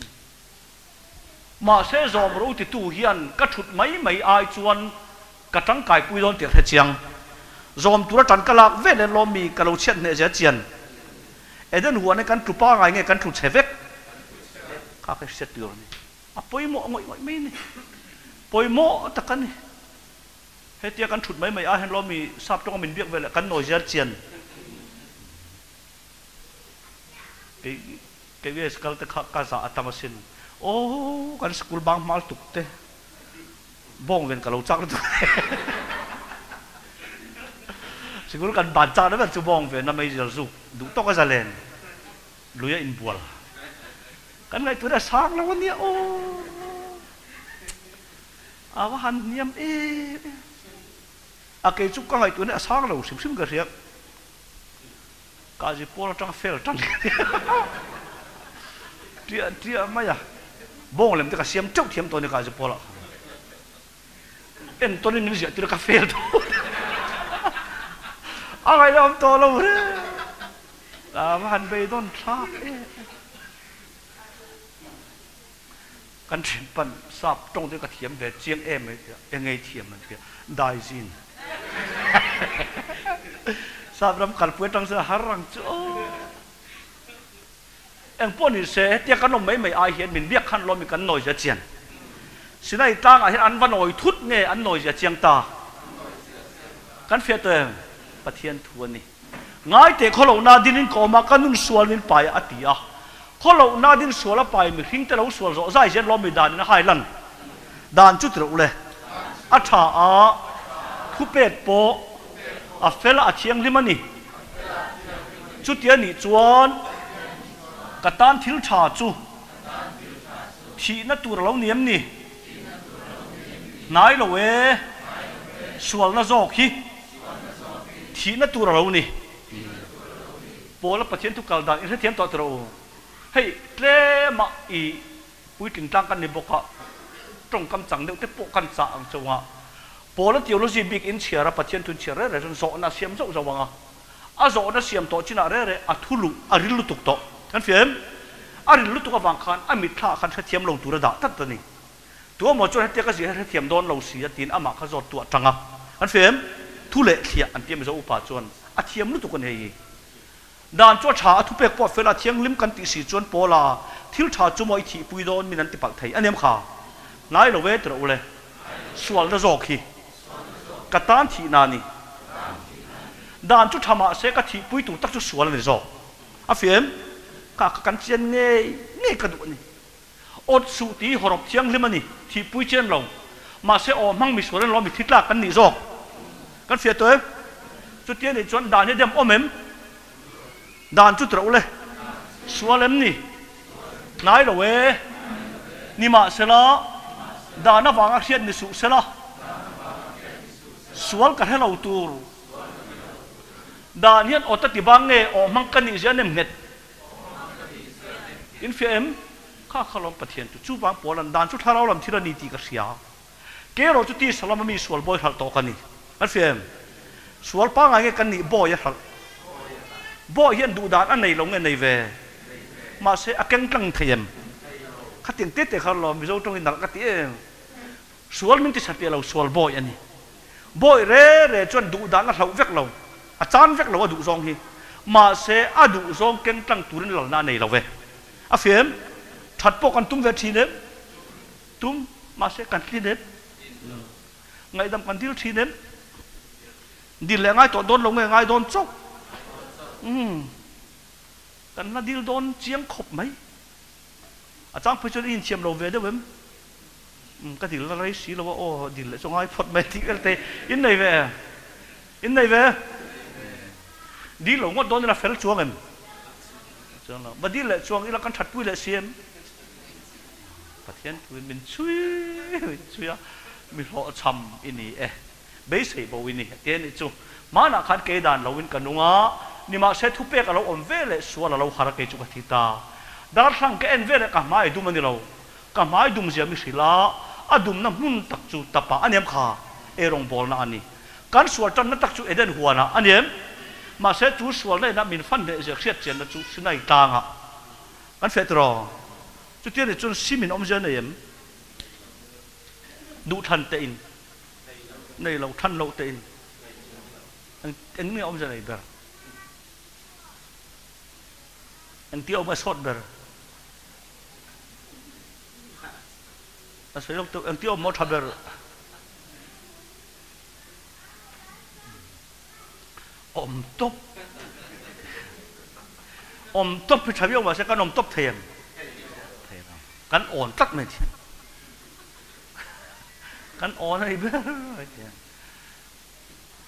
mà sẽ dòm râu thì tu hiền các chút mấy ai chuan các trắng cài cùi đón tiệt hết chiang dòm tu ra trắng cả lạc về lên lo mi cả lâu chết nè giá chiên ở đây huống này căn chụp ba ngày nghe căn chụp chế vét các cái xét tiêu này à bôi mỏ ngồi mấy này bôi mỏ tất cả này hết tiệt căn chụp mấy ai hèn lo mi sắp trong mình biết về là căn nồi giá chiên cái việc cái cái giả tamasin kan school bang mal tukte bong ven kalau chak tu school kan ban chak na chu bong ven na mai jal zu du to ka zalen luya in bual kan ngai tu da sang la wan nia awa han niam a ke chu ka ngai tu na sang lo sim ka riak ka ji pol tang fel tang tia maya bong lem te ka siam chau thiam to ne ka je pola en to ni min ja tira ka fel to a ngai lam to lo re a han be don tha kan thin pan sap tong te ka thiam ve chiang em e ngai thiam man ke dai jin สาบรำกัดป่วยตั้งเสือหารังโจเอ็งป้อนนี่เสียเตี้ยกันนมไม่อายเห็นมินเรียกขันลมมีกันหน่อยจะเจียนสิได้ตั้งอาเห็นอันวันหน่อยทุดเงอันหน่อยจะเจียงตากันเฟียตัวปะเทียนทวนนี่ง่ายแต่เขาเหล่านาดินก็มากันนุ่งสวนนินไปอติยาเขาเหล่านาดินสวนละไปมีหิ้งแต่เราสวนโซ่ใจเช่นลมมีดานนะให้ลันดานจุดเราเลยอัฐาทุเป็ดโปอัฟเฟลอาเชียงลิมันนี่จุดเดียนี่จวนกตันทิลชาจูที่นั่นตัวเราเนียมนี่นายเราเวสวนน่ะจอกฮีที่นั่นตัวเรานี่โปแล้วประเทศทุกการด่านอินเทอร์เน็ตต่อเราเฮ้ยเล่มาอีปุ้ยถึงตั้งกันในบกะตรงกำจังเด็กที่ปกันจ่างจังหวะโปแล้วเดี๋ยวเราจะบิ๊กอินเชียร์ประเทศทุนเชียร์อะไรจนโซน่าเสียมโซจังหวะอาโซน่าเสียมโตจิน่าอะไรอัทุลุอาริลุตุกโตกันเฟียมอาริลุตุกบางคันอามิท่าคันเทียมลงตัวระดับตั้งตัวนี้ตัวหมอจนเทียก็เสียเทียมโดนเราเสียตีนอามาขจรตัวจังอ่ะกันเฟียมทุเละเสียอันเทียมจะอุปาจวนอาเทียมลุตุกันเฮยด่านจ้าชาทุเปกปอดเวลาเทียงลิมกันติสีจวนโปลาทิวชาจุมอยทีปุยโดนมีนันติปักไทยอันนี้มั้งนายเราเวทเราเลยสวนระจอกฮีกตันทีนานี่ด่านจุดธรรมะเสกทีปุยตุตักจุดสวนเลยจอกอาเฟียมข้ากันเชียนเง่กระดูนี่อดสุตีหอบเทียงลิมันนี่ทีปุยเชียนเรามาเสอมั่งมีสวนเรามีทิศลากันนี่จอกกันเฟียตัวจุดเทียนนี่จวนด่านนี่เดิมอมเอ็มด่านจุดเราเลยสวนเล่มนี่นายเราเวนี่มาเสละด่านน่ะวางอาเซียนนี่สุเสละสวนกันให้เราตูรด่านนี้อดตัดที่บางเงอมังกันนี่เสียเนมเน็ตอินฟิเอ็มข้าขลุ่มประเทศจู่บางปอลันด่านจุดท่าเราลำที่เรานีติกเสียเกเราจุดที่สลัมมีสวนบ่อยหักต่อกันนี่อินฟิเอ็มสวนป้าไงกันนี่บ่อยหักบ่เห็นดูด่านอันไหนลงอันไหนเวมาเสียอังกลังเทียมขัดเตียงเตะเขาล้อมวิโรจน์ตรงนี้นักขัดเตียงสวนมินติสัตย์เราสวนบ่อยอันนี้บ่อยเร่จนดูด่านเราเวกเราอาจารย์เวกเราว่าดูซองฮีมาเสียอดูซองเก่งตั้งตัวนี้เราหน้าในเราเวอาเฟียมถัดปกันตุ้มเวทีเนมตุ้มมาเสียกันที่เนมไงดำกันที่ทีเนมดินแรงง่ายตัวโดนลงง่ายโดนจกกันน่าดิลโดนเจียงขบไหมอาจารย์พิจารณาอินเชียมเราเวเดเวมก็ดิลอะไรสิเราว่าโอ้ดิลเลยส่งให้พดไม่ทิ้งกันเตอินไหนเวดิลเราว่าโดนเราเฟลช่วงกันจังเราบัดดิลเลยช่วงนี้เรากันถัดปุ้ยเลยเสียมประเทศปุ้ยมันช่วยมีหัวช้ำอินนี่เบสให้บ่วินนี่เดี๋ยวนี้จู่มาหน้าขันเกดานเราวินกันนุ่งนี่มาเสร็จทุบเปกเราอมเวลสวนเราหารักเกจุกทิตาดาร์สังเกนเวลกับไม้ดุมันนี่เรากับไม้ดุมเสียมิสิลาอดุมน้ำหุ่นตักจูตปะอันนี้มขารงบอลนะอันนี้การสวนจนนั้นตักจูเดินหัวนะอันนี้มาเสร็จจูสวนเลยนะมินฟันเดเสียเสียเจนนะจูสินัยต่างอ่ะอันเฟตรอจุดที่นี่จนซิมินอมเจนเนี่ยดูทันเตอินในเราทันเราเตอินอันนี้อมเจนเนี่ยเบอร์อันที่เอามาสดเบอร์อันที่เราอันที่เอามาทับเบอร์อมตบพิชาวิโอมาเสกันอมตบเทียมกันอ่อนตัดไม่ทีกันอ่อนอะไรเบอร์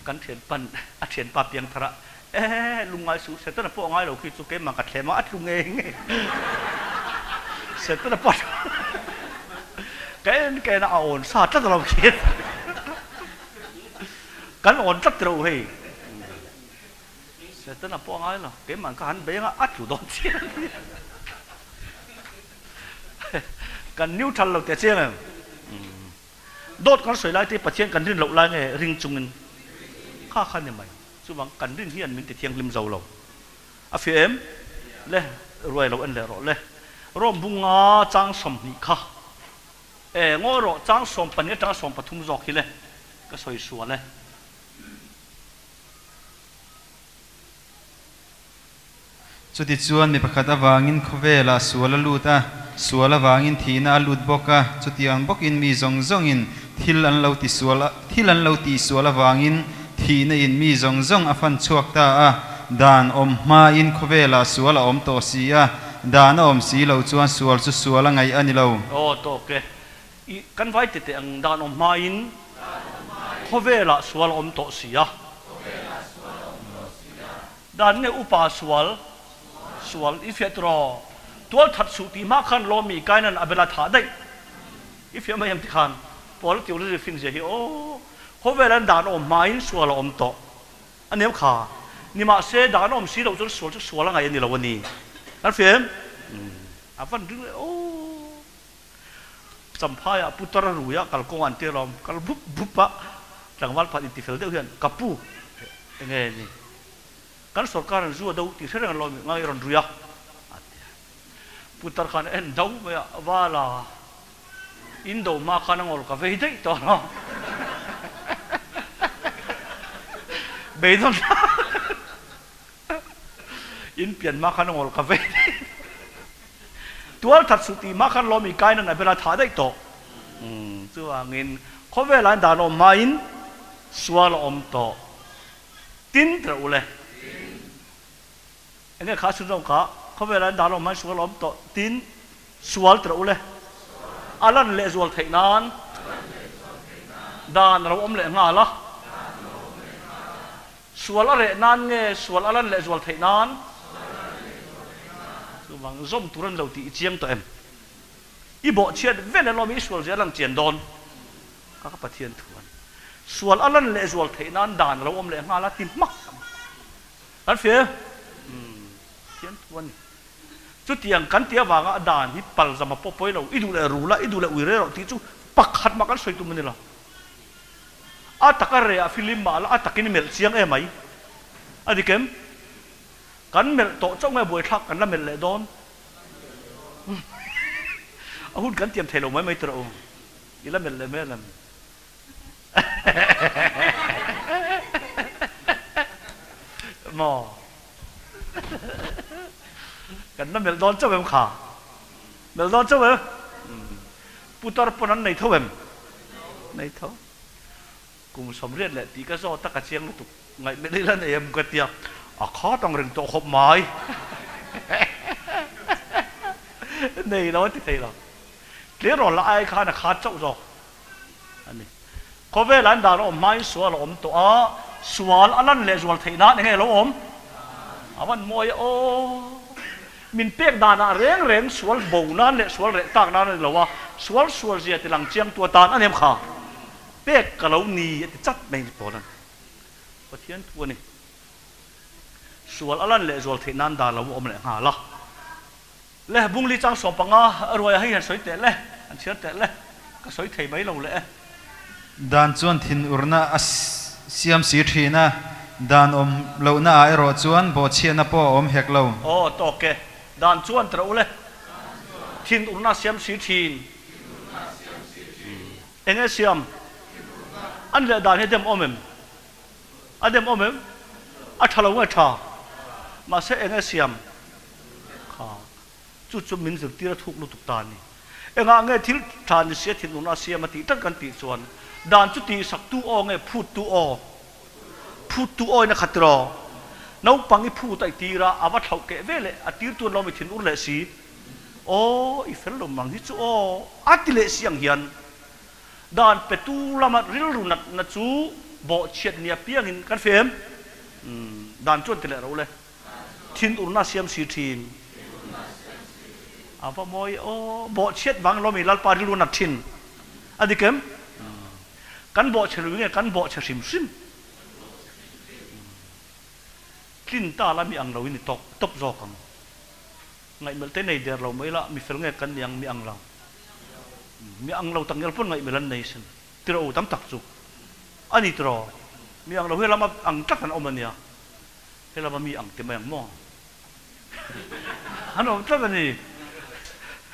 กันเทียนปันเทียนปาเปียงทระลุงไงสูเสร็จแล้วพวกไงเราคิดสุเกมมากัดแขมาอัดลุงเองเสร็จแล้วพอแกน่าอ่อนซาตัดเราคิดกันอ่อนตัดเราเฮ้ยเสร็จแล้วพวกไงเราเกมมันก็หันไปยังอัดอยู่โดนเชี่ยกันนิ้วทันเราแต่เชี่ยไงโดดกันสวยไล่ที่ประเทศกันริ้นเราไล่ไงริงจุงเงินข้าขันยังไงสุบังกันริ้นที่อันมินติเทียงริมเจ้าเราอาฟิเอ็มเล่รวยเราอันเล่เราเล่ร่มบุงงาจางสมนิค่ะงอเราจางสมปัญญาจางสมปทุมจอกที่เล่ก็สวยสวยเล่ จุดที่ชวนมีประคัตวางินขเวลาสวลลูตาสวลวางินทีน่าลูดบกะจุดที่อังบกินมีจงจงอินทิลันเลาติสวลทิลันเลาติสวลวางินทีน่าอินมีจงจงอฟันชวกตาดานอมมาอินขเวลาสวลอมโตสีดานอมสีเลาจวนสวลสุสวลไงอันนี้เลาโอ้โตเกกันไว้ติดอังดานอมมาอินขเวลาสวลอมโตสีดานเนี่ยอุปาสวลอีเฟตรอตัวทัดสุติมาขันโลมีกายนั้นอเบลาถาได้อีเฟไม่ยำติขันพอแล้วติวรีฟินเสียโอ้เขาเวลาดานอมมาอินสวลอมโตอันนี้ขานี่มาเสดานอมสีเราจนสวลไงนี่เราวันนี้นั่นเฟมฟันดึงเลยโอ้สัมภาระปุตระรู้ยะกัลกงอันเตอร์ลมกัลบุบปะจังหวัดพันอินทิเฟลเดียวกันกับปูยังไงนี่กันสุรการจู่ดาวที่เชื่อกันลมง่ายรันรู้ยะปุตระขันดาวไม่ว่าละอินโดมาขันงอลกาเฟย์ได้ตอนนั้นเบย์ต้องอินเปลี่ยนมาขันงอลกาเฟย์ตัวทัดสุติมาขันลมอีกไกลนั่นเวลาถ่ายได้ต่อตัวเงินเขาเวลาด่านอมมาอินสวลอมต่อตินตระอุเลยอันนี้ข้าสุดยอดเขาเวลาด่านอมมาสวลอมต่อตินสวลตระอุเลยอัลลันเลสวลเทนานด่านเราอมเลงาละสวลอะไรนั่นไงสวลอัลลันเลสวลเทนานบางส้มตุรันเราตีเจียงตัวเอ็มอีโบเชียดเว้นเรามีส่วนเสียหลังเจียนดอนก็ปะเทียนทวนส่วนอันนั้นเลส่วนเทนันด่านเราอมเลยงาละติมักนั่นเฟียเทียนทวนจุดyangกันเตียวางด่านที่ปัลจะมาปอยเราอีดูแลรู้ละอีดูแลอุยเร่เราที่จู่ปักขัดมากันสวยตัวมันนี่ละอาตะการเรียฟิลิมมาละอาตะกินเมลเสียงเอ็มไหมอดีเกมกันเมลโตจ้องแม่บวยทักกันแล้วเมลเลยโดนเอาหุ่นกันเตรียมเทลงไม่ตระองอีละเมลเลยไม่ละหมอกันแล้วเมลโดนเจ้าเอ็มขาเมลโดนเจ้าเอ็มปุตตะปนันในเท่าเอ็มในเท่ากุมสมเรียนแหละตีก็โซ่ตะกะเชียงตุกไงไม่ได้ละเอ็มกระเตียข้อต้องเร่งโตขบไม้นี่เราที่ไหนล่ะเลี้ยงเราละไอ้ข้าน่ะข้าเจ้าจอกอันนี้เขาเวลาด่าเราไม้สวลอมตัวสวลอันนั้นเลยสวลเทน่าเนี่ยเราอมวันมวยโอ้มินเปียกด่านะเร่งสวลบ่งนั่นเลยสวลเร่งตากนั่นเลยเราว่าสวลเสียที่หลังเชียงตัวตาอันนี้ข้าเปียกกับเราหนีที่จัดไม่พอนั่นพอเทียนตัวนี้สวลอันนั้นเลยสวลเทนันด่าเราอมเลยหาละเล่บุ้งลีจังสมปังรวยให้เห็นสวยเตะเล่อันเชื่อเตะเล่ก็สวยเทไม่เราเลยดานจวนทินอุรนาเสียมสีทีนะดานอมเราหน้าไอรอจวนบ่เชียนะพ่ออมเฮกเราโอ้ตอกเกดานจวนตระอุเลยทินอุรนาเสียมสีทีนเอ็งเสียมอันเล่ดานให้เดมอมมอันเดมอมมอัฐเราเวทามาเสเอ็งเสียมจุดมินสึกที่เราทุกลุตุกตานี่เองเงี้ยที่ทานเสียถิ่นอุณาเสียมาตีตั้งกันตีส่วนด่านจุดตีสักตู้อเงี้ยพูดตู้อนะขัดรอน้องปังอีพูดไอตีระอาวัตเท่าเกเวเลยอตีตัวเราไม่ถิ่นอุเลสีโอ้อีเฟลลมังที่จู่โอ้อติเลสีอย่างเฮียนด่านเป็ดตู้ละมาริลรุนัดนัดจู่บ่เฉียดเนี่ยเปียงินกันเฟมด่านจวนติเลเราเลยถิ่นอุณาเสียมสีทีนพอมอยโอ้บ่เช็ดวังเรามีลัลปาริลุนัดทินอดีเกมกันบ่เฉลิมเงี้ยกันบ่เฉลิมซิมกินตาละมีอังเราอินตบจอกังไงเมื่อเต้นในเดียร์เราไม่ละมีเฟลเงี้ยกันยังมีอังเราตั้งเงี้ยพุ่นไงเมื่อลันในสินที่เราตั้มตักจุอันนี้ตรอมีอังเราเฮ้ยเรามาอังจักกันอมเนี่ยเฮ้ยเรามามีอังเต็มอย่างหม้อฮันอมจักกันนี่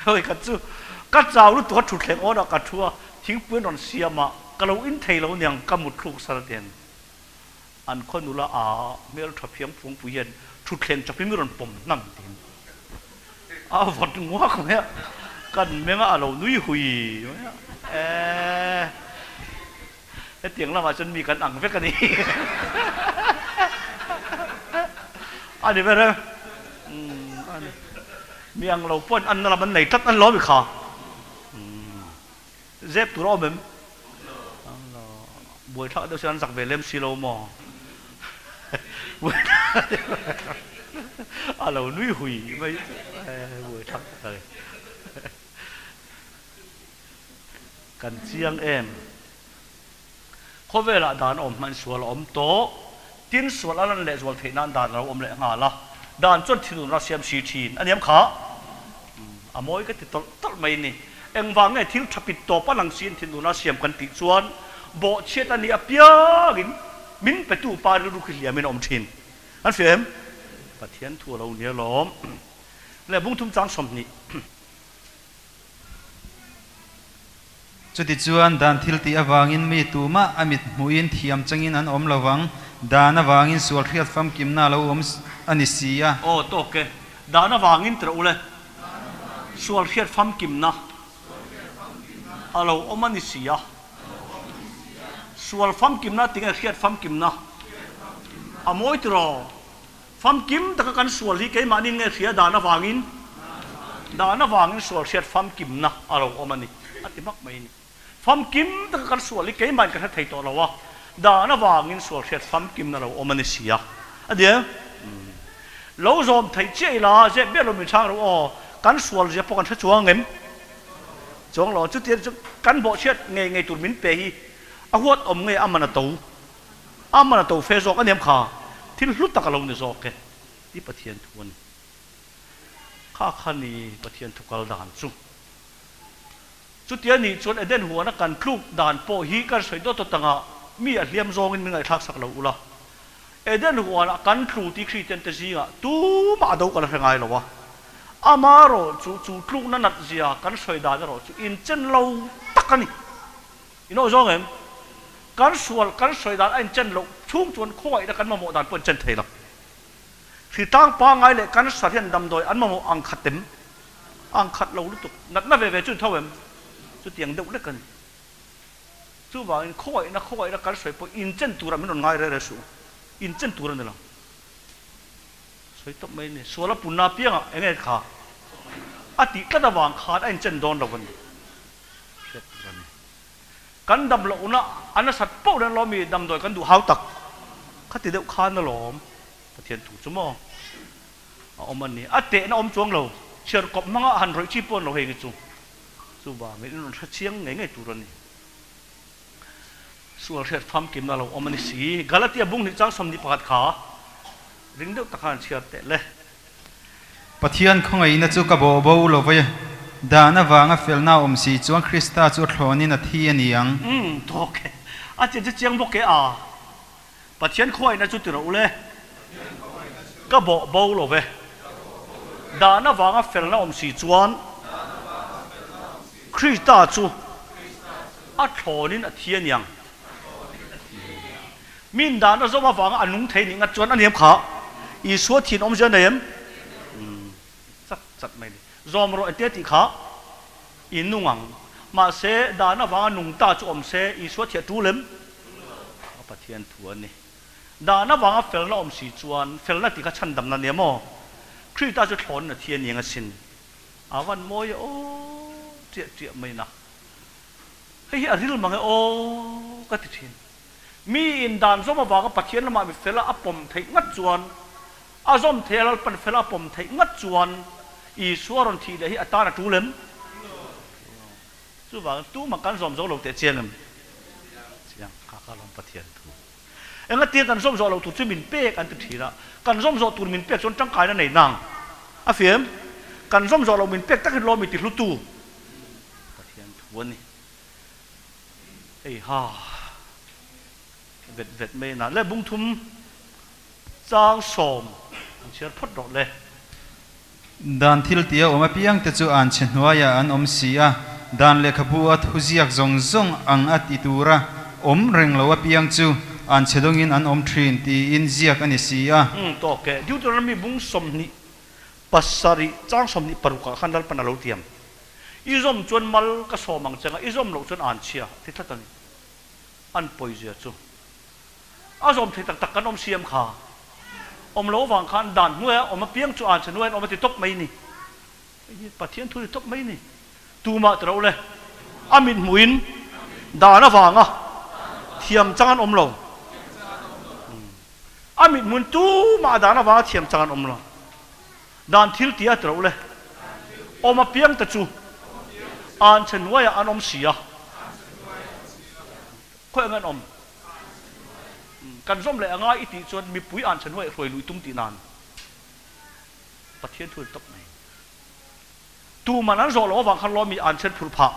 เฮ้ยกัดจูกัดเจ้ารู้ตัวฉุดแข็งอ้อกัดชัวทิ้งปืนนอนเสียมากะเราอินเทเราเนี่ยกำมุดคลุกสารเดียนอันคนดูละเมื่อเราถอดเพียงฟงผู้เย็นถ thu khen cho phim rồi bom nằm tiền vật ngua không hả cần mấy ngã lẩu núi hủy cái tiếng là mà chân bị cần ăn với cái này anh đi về đây miệng lẩu phun ăn là bên này tất ăn ló bị khờ dép tụi nó mềm buổi thợ tôi sẽ ăn giặc về lem silo mò lẩu núi hủy mấy buổi thợ rồi cần chiang em có vẻ là đàn ôm man sủa là ôm tố tiếng sủa là lệ sủa thế nan đàn là ôm lệ ngà la đàn chuẩn thì nó xem xì chín anh em khá mỗi cái thì tốt mấy nè em vang nghe thiếu chập to pa lang xin thì nó xem cần tí chuan bộ chết anh đi apia gin min pe tu pa ru khi liam min om thin anh phim và thiên thua lâu nhớ lắm lệ bung thum trang som ni cho ti chuan dan thil ti awangin mi tu ma amit muin thiam changin an om lawang dan awangin sual khiat fam kim na lo om ani sia to ke dan awangin tra ule sual khiat fam kim na alo om ani sia sual fam kim na tinga khiat fam kim na amoi tro fam kim ta kan sual hi ke mani nge khia dan awangin sual khiat fam kim na alo om ani atimak mai ni fam kim ta kan sual li ke man ka thei to lawa da na wangin sual khet fam kim na lo omanisia adia lo zom thei che la je be lo mi chang ro kan sual je po kan tha chuang ngem chuang lo chu ti kan bo chet nge tur min pe hi a huat om nge amana to fe zo ka nem kha thil hlut ta ka lo ni zo ke ti pathian thuan kha khani pathian thukal dan chu chút tiền này chút eden huwa na kan kluk dan po hi kan soi do to tanga mi a hliam zong in ngai thak sak lo ula eden huwa na kan klu ti christian te zinga tu ma do kan hangai lo wa amaro chu kluk na nat zia kan soi da ro chu in chen lo takani ino zong em kan soi da in chen lo chung chuan khoi da kan ma mo dan pon chen thei lo khi tang pa ngai le kan sa hian dam doi an ma mo ang khatem ang khat lo lu tuk nat na ve chu thawem chú tiếng động đấy cần chú bảo khôi nó cắn sợi po in chân tu ra mình ngay ra số in chân tu ra nữa sợi tóc mấy này số là bún na piang à anh ấy khá tí cái đó vàng khá anh chân đòn đâu vấn cắn đầm lỗ nó anh nó sạch bao đến lo mì đầm rồi cắn đủ hao tặc khát thì đều khá nó lỏm thiên thủ chú mò ông anh này tệ nó chuông lầu chờ cọp mang hành rồi chi pon lầu hay cái chú chú bà mình nó rất chiang ngay tu rồi sual khet fam kim na lo omani si galatia bung ni chang som ni pakhat kha ring deuh takhan chiat te le pathian khongai na chu ka bo lo vai dana wanga felna om si chuan krista chu thlonin a thi aniang to ke a che chiang bo ke a pathian khoi na chu tu ro le ka bo lo ve dana wanga felna om si chuan krista chu a thlonin a thi aniang min đàn nó giống vàng anh nung thấy những ngắt chuan anh em khá, ý số thiên ông dân này em, chắc mày, dòm rồi tiết thì khá, in nung ang, mà sẽ đàn nó vàng nung ta cho ông sẽ ý số thiên chú lem, apa thiên thuan này, đàn nó vàng phèn nó ông sĩ chuan, phèn nó thì cái chân đầm nó mò, khi ta cho thốn là thiên những cái xin, văn môi triệt mày nè, hay ở riêng mà cái cái thiên mi in dan zo ma ba ka pathian ma mi fela apom thei ngat chuan azom thelal pan fela apom thei ngat chuan i suaron thi le hi atana tulem chu ba tu ma kan zom zo lo te chiangam chiang ka lom pathian thu enga ti kan zom zo lo tu chu min pe kan tu thira kan zom zo tur min pe chon tang kai na nei nang a fiam kan zom zo lo min pe tak lo mi ti hlu tu pathian thu ni ei ha vẹt mê nà lê bung thum giang sòm chia phốt đỏ lê dan thil tia oma piang te chu an chen hnuaya an om sia dan le khabu at huziak zong zong ang atitura om reng lo piang chu an chedongin an om thin ti in ziak ani sia to ke Deuteronomy bung somni pasari chang somni paruka khandal panalo tiam izom chuan mal ka somang changa izom lo chuan an chia ti thatani an poizia chu azom thei tak tak kan om siam kha om lo wang khan dan nuai om piang chu an chanuai om ti top mai ni pathian thu top mai ni tu ma tro le amin muin dana wanga thiam changan om lo amin mun tu ma dana wanga thiam changan om lo dan thil tia tro le om piang ta chu an chanuai an om sia khoi ngan om kan zom le anga iti chuan mi pui an chanuai roi lui tum ti nan pathian thu top mai tu manan zo lo wang khan lo mi an chen phur pha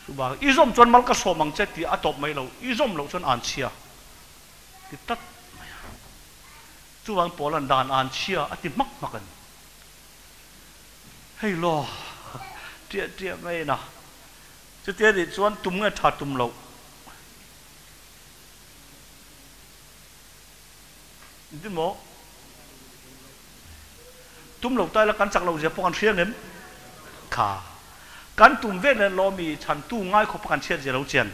tu ba izom chuan mal ka somang che ti atop mai lo izom lo chuan an chia ti tat chu wang polan dan an chia ati mak makan hei lo tia mai na chu tia ri chuan tum nga tha tum lo đi mò tum lâu tay là cắn chặt lâu giờ phong ăn riêng em khá cắn tum về là lo mi chăn tu ngay không phong ăn riêng giờ lâu chén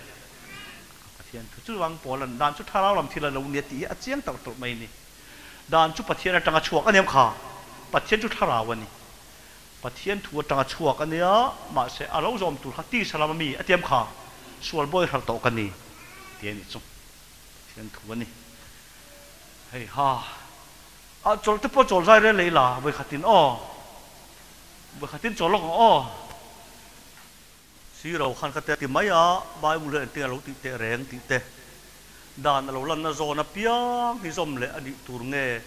thiên chú vang bỏ lần đàn chú thà làm thì là lâu nhiệt tí à chiang tàu tàu mày nè đàn chú bát thiên là trăng chuộc anh em khá bát thiên chú thà rào anh bát thiên thu trăng chuộc anh nhá mà sẽ à lâu dòm tu khát tí salam mi anh em khá sual boy khát tàu cái nè thiên này chung thiên thu anh hey ha à chol te po chol zai re leila với khatin với khatin chol lo si ro khan khat ti mai a bai bu le te lo ti te reng ti te dan lo lan na zo na piang ni zom le ani tur nge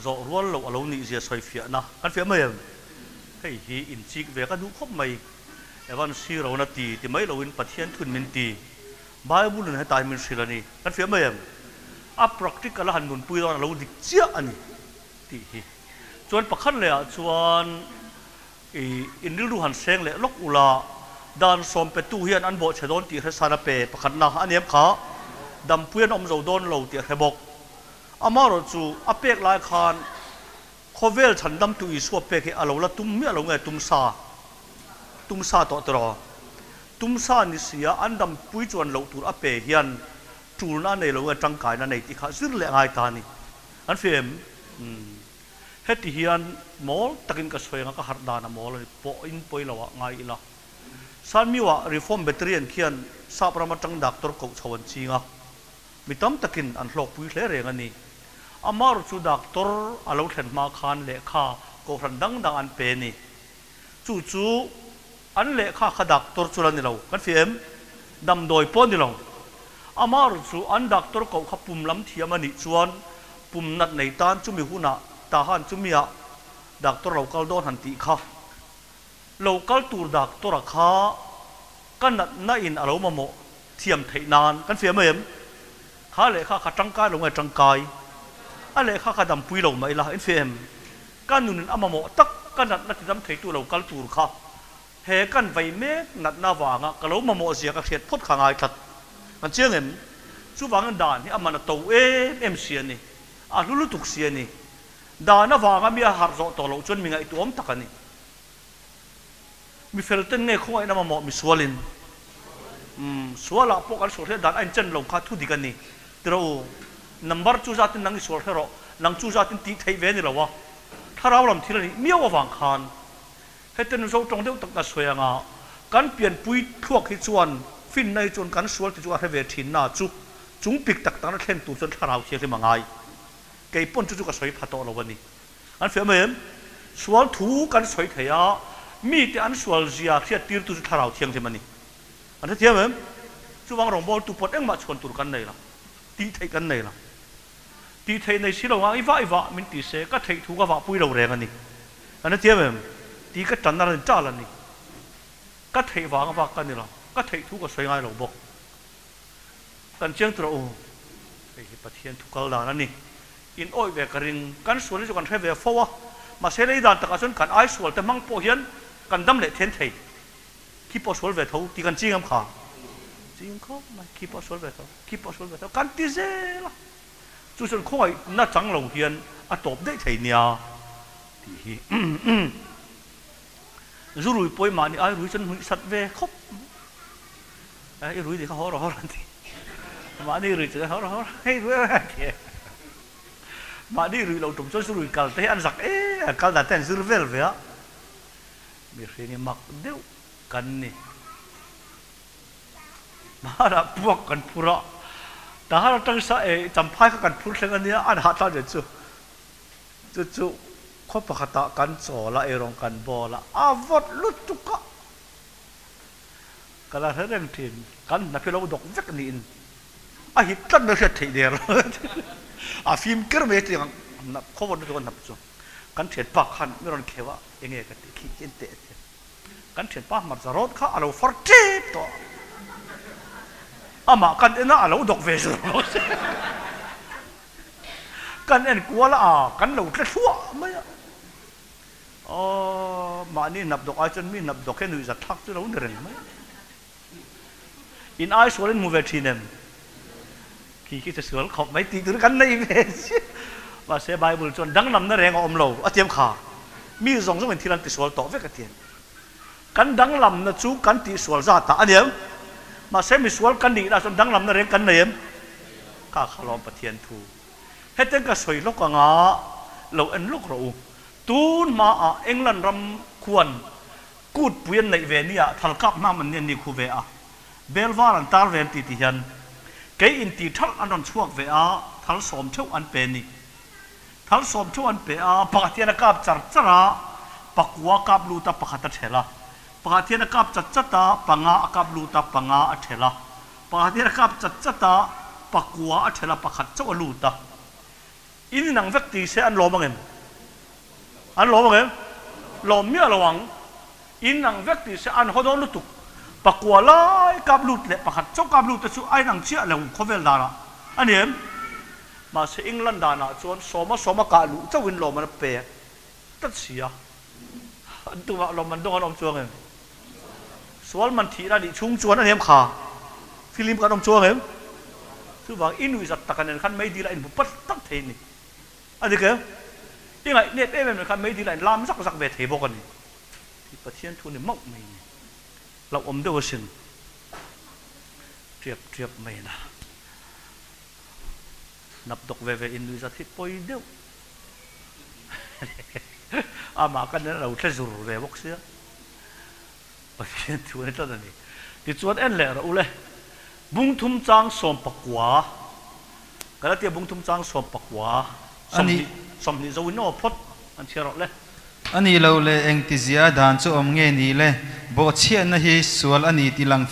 zo rual lo alo ni zia soi fia na kan fia mai hey hi in chik ve ka du khop mai evan si ro na ti mai lo in pathian thun min ti bai bu le tai min silani kan fia mai a practical han nun pui don lo dik chia ani ti hi chuan pakhan le a chuan in ru han seng le lok ula dan som pe tu hian an bo chedon ti kha sana pe pakhat na aniam kha dam puan om zo don lo ti hebok amaro chu apek lai khan khovel chandam tu isu pe ke alo la tum mi alo nge tum sa to tro tum sa ni sia an dam pui chuan lo tur ape hian tur na nei lo atang kai na nei ti kha zir le ngai ta ni an fem heti hian mol takin ka soenga ka harda na mol po in poi lawa ngai ila san miwa reform veteran khian sa prama tang doctor ko chawan chinga mitam takin an hlok pui hle reng ani amar chu doctor alo thlen ma khan le kha ko ran dang an pe ni chu an le kha doctor chulan ni lo kan fem dam doi pon ni lo amar chu an doctor ko kha pum lam thiam ani chuan pum nat nei tan chu mi huna ta han chu mi a doctor local don han ti kha local tur doctor kha kan nat na in alo ma mo thiam thei nan kan fiam em kha le kha tangkai lo ngai tangkai a le kha dam pui lo mai la in fiam kan nun ama mo tak kan nat na dam thei tu local tur kha he kan vai me nat na wanga ka lo ma mo zia ka khiat phot khangai that kan chiang em chu wang dan hi amana to em sia ni a lulu tuk sia ni dana wanga mi har zo to lo chon mi ngai tuom takani mi felten nge khoi na mo mi swalin swala po kan so dan an chen lo kha thu dikani tro number chu zatin nang so thero nang chu zatin ti thei ve ni lawa tharaw lam thilani mi wa wang khan heten zo tong deu tak na soyanga kan pian pui thuak hi chuan fin nei chon kan sual ti chu a ve thin na chu chung pik tak tak na thlen tu chon tharaw che mangai cái pon chú cái soi phát lo vani anh phải mấy sual thu kan soi thaya mi te an sual zia khia tir tu tharau thiang the mani anh thấy em chú vang rong bol tu pot eng ma chon tur kan nei la ti thei kan nei la ti thei nei si lo ngai va min ti se ka thei thu ka va pui lo reng ani anh thấy em ti ka tan na ran cha la ni ka thei va kan ni la ka thei thu ka soi ngai lo bok kan chiang tro cái pathian thu kal da na ni in oi ve karing kan sual ju kan the ve fowa ma se lei dan taka chon kan ai sual te mang po hian kan dam le then thei ki po sual ve tho ti kan chingam kha chính không mà keep ở xuống về thôi căn tí dễ là chú xuân khôi nó chẳng lâu hiền à tốt đấy thầy nhà thì rồi bôi mà ai rồi chân hụi sạch về khóc ai rồi thì khó rồi thì mà đi rồi chứ khó rồi hay rồi mà đi rồi lâu trồng cho rồi cào thấy ăn giặc cào đã tên dưa vel vậy á biết gì mặc đeo cần nè mà đã buộc cần pura đã là trong xã chăm phai các cần pura thế này ăn hạt ta được chú khó bạc ta cần sổ là rong cần bò là vót lút chút cái là thế rằng thì cần là phải lâu đọc rất nín hít tân nó sẽ thấy được phim kia mấy thì nó khó vẫn được nạp chú cần thiệt bạc hẳn mấy con khéo anh nghe cái khi trên tệ cần thiệt bạc mà giờ rót khá alo phát chết to mà cần nó alo đọc về rồi cần anh quá là cần lâu cái thua mấy mà ni nạp đọc ai chân mi nạp đọc cái người giật thắc chứ đâu được mấy in ai số lên mua về thì nem khi cái sửa học mấy tí từ cái này về và sẽ Bible chọn đăng nằm nó rèn ôm lầu ở tiệm khả mi dòng mình thì làm tí sửa tỏ với cái tiền cắn đăng nằm nó chú cắn tí sửa ra ta anh em mà sẽ mi sửa cắn đi là chọn đăng nằm nó rèn cắn này em cả khả lòng bát thiên thu hết tên cả soi lúc cả ngã lầu ăn lúc rồi tuôn mà England ram khuôn cút buôn này về nia thằng cắp nam mình nên khu về Belvar anh tar về tì hiền cái in tì thắc anh còn chuộc về thằng xóm châu anh bền đi thằng xóm châu anh bền bạc thiên cáp chặt chặt bạc qua cáp lu ta bạc hạt thế la bạc thiên cáp chặt chặt bạc ngã cáp lu ta bạc ngã thế la bạc thiên cáp chặt chặt bạc qua thế la bạc hạt châu lu ta in năng vét tì sẽ anh lo bằng em anh lo bằng em lo mía lo vắng in năng vét tì sẽ anh họ đó lụt bạc quả lại cáp lụt lệ bạc hạt châu cáp lụt ta chú ai năng chia là không về đà anh em mà sẽ England đà nào chọn số mà cả lũ cháu win lo mà nó bè tất xì anh tu vào lo mình đông anh ông chuông em số mình thì ra đi chung chuồn anh em khả phim cả ông chuông em chú bảo in người giật tắc anh khăn mấy đi lại một bắt tắc thế này anh thấy không? Ý ngày nét em khăn mấy đi lại làm rắc về thế bộ con này thì bát thiên thu này mộng mình là đâu xin triệp mày nè nạp độc về in người giật thì bôi đâu mà cái này là cái rủ về bốc xía bát thiên thu này tên này thì chuột em lẹ rồi ule bung thum trang xóm bạc quả cái đó thì bung thum trang xóm bạc quả xóm này dâu nó phốt anh chia rõ lên ani lo le eng ti zia dan chu om nge ni le bo chian na hi sual ani tilang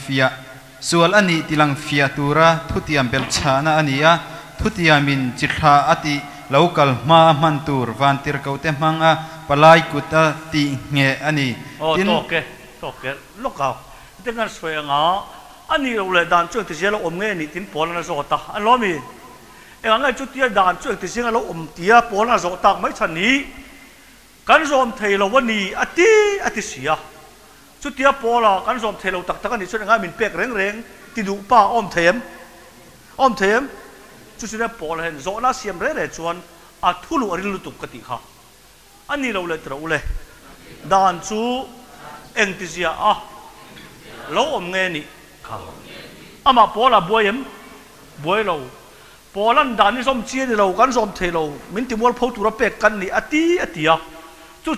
fia tura thutiam bel chana ania thutiamin chitha ati local ma man tur van tir kaute manga palai kuta ti nge ani tin toke local dengan soyanga ani lo le dan chu ti zia lo om nge ni tin pol na zo ta an lo mi ngai chu tia dan chu ti zia lo om tia pol na zo ta mai chan ni kan zom thei lo wani ati sia chu tia pola kan zom thei lo tak tak ani chu nga min pek reng ti du pa om them chu chu pola hen zo na siam re chuan thulu ari lu tup kati kha ani lo le tro le dan chu eng ti sia lo om nge ni kha ama pola boy lo polan dan ni som chia ni lo kan zom thei lo min ti mol pho tu ra pek kan ni ati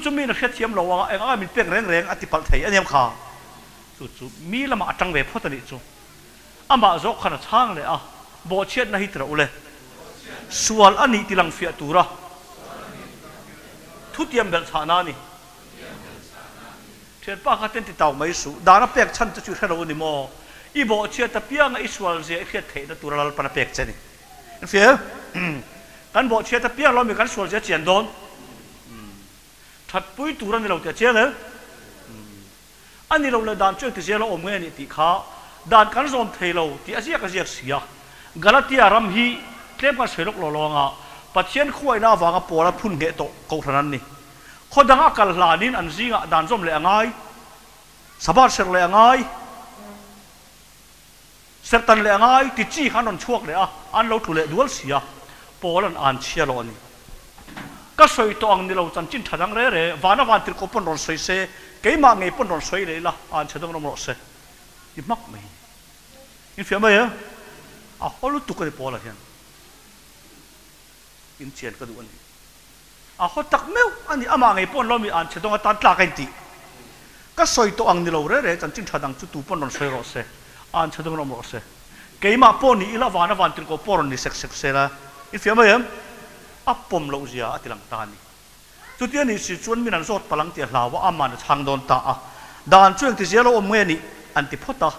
chú mi nó khét thiam lâu anh mình biết rèn ati pal thấy anh em khá chú mi là mà trăng về phốt này chú mà dọc khăn chang lệ bộ chết na hít rồi lệ sual anh đi tilang phía tu ra thu tiêm bel chana ni chết ba cái tên thì tàu mấy số đã nó bẹt chân cho chú thấy đâu ni mò i bộ chết tập piang i sual gì khét thấy nó tu ra là pana bẹt chân ni phía căn bộ chết tập piang lo mi căn sual gì chuyện đón thật bụi tu ra ni lâu tiệt chết đấy anh ni lâu là đàn chơi thì chết lâu ôm nghe ni thì khá đàn cán zom thầy lâu thì anh cái gì xia Galatia ram hi tlem ka shelok lo lo nga pathian khuai na wanga pola phun nge to ko thanan ni khodanga kal hlanin an zinga dan zom le angai sabar ser le angai Sertan le ngai ti chi khan on chuak le a an lo thu le dual sia polan an chia lo ni ka soi to ang ni lo chan chin thadang re re wana wan tir ko pon ron soi se keima ngei pon ron soi le la an chadong rom ro se ti mak mai in fia mai a holu tu ko pola hian in chen ka du ani a ho tak meu ani ama ngei pon lo mi an chadong atan tla kain ti ka soi to ang ni lo re re chan chin thadang chu tu pon ron soi ro se an chadong rom ro se keima pon ni ila wana wan tir ko poron ni sek sek se la in fia mai apom lo zia atilang tani chu tian ni si chuan minan zot palang ti hlawa aman chang don ta a dan chuang ti zelo om nge ni anti phota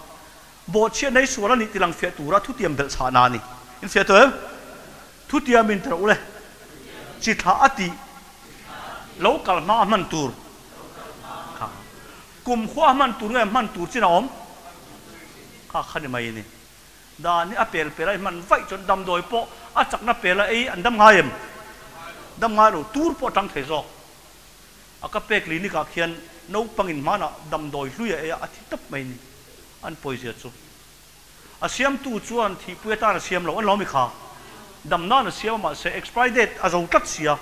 bo che nei suala ni tilang fe tura thu tiam bel cha na ni in fe to thu tiam min tro le chi tha ati local ma man tur kha kum khwa man tur nge man tur chin om kha khani mai ni dan ni apel pelai man vai chon dam doi po a chak na pela ei an dam ngaim dam nga lo tur po tang thei zo aka pe clinic a khian no pangin mana dam doi hluya e a thi tap mai ni an poizia chu a siam tu chuan thi pueta na siam lo an lo mi kha dam na na siam ma se expiry date a zo tat sia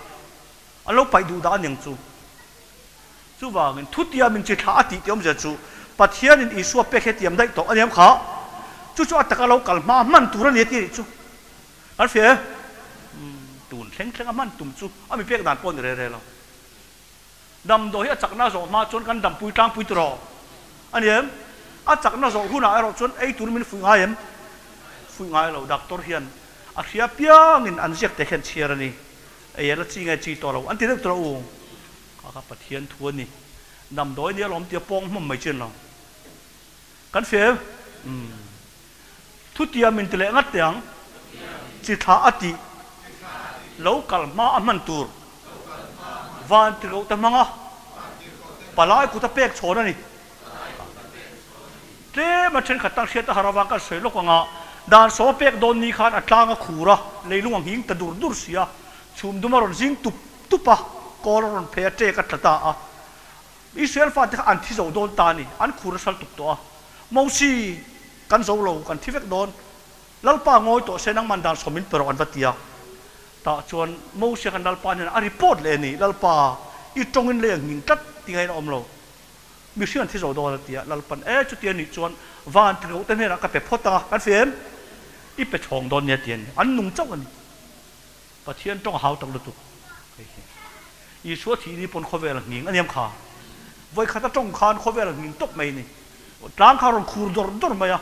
a lo pai du da ning chu wangin thutia min chi tha ati tiom ja chu pathian in isu pe khe tiam dai to aniam kha chu ataka lo kal ma man turan ye ti chu al fe tun thleng thleng aman tum chu ami pek dan pon re re lo dam do hi achak na zo ma chon kan dam pui tang pui tro aniam achak na zo huna ero chon ei tur min fui ngai lo doctor hian a khia piang in an jek te khen chiar ani ei la chi ngai chi to lo an ti dek tro u ka pathian thuan ni dam doi ni lom ti pong mom mai chen lo kan fe thu tiam min tele ngat tiang chi tha ati local ma aman tur van tilo ta manga palai ku ta pek chona ni te ma chen khatang sia ta harawa ka sei lo nga dan so pek don ni khan atlanga khura leilung hing ta dur sia chum dumaron jing tupa koron phe te ka thata a israel fa ta an thi zo don ta ni an khura sal tuk to a mosi kan zo lo kan thivek don lalpa ngoi to senang mandan somin pero an vatia ta chuan mo se kan lalpa ne a report le ni lalpa I tongin le ngin tat tingai na omlo mi sian thi zo do tia lalpan e chu tian ni chuan van tro te ne ra ka pe phota kan fem I pe chong don ne tian an nung chau an pathian tong hau tak lu tu I suo thi ni pon khovel ngin aniam kha voi khata tong khan khovel ngin tok mai ni tlang kha ron khur dor mai a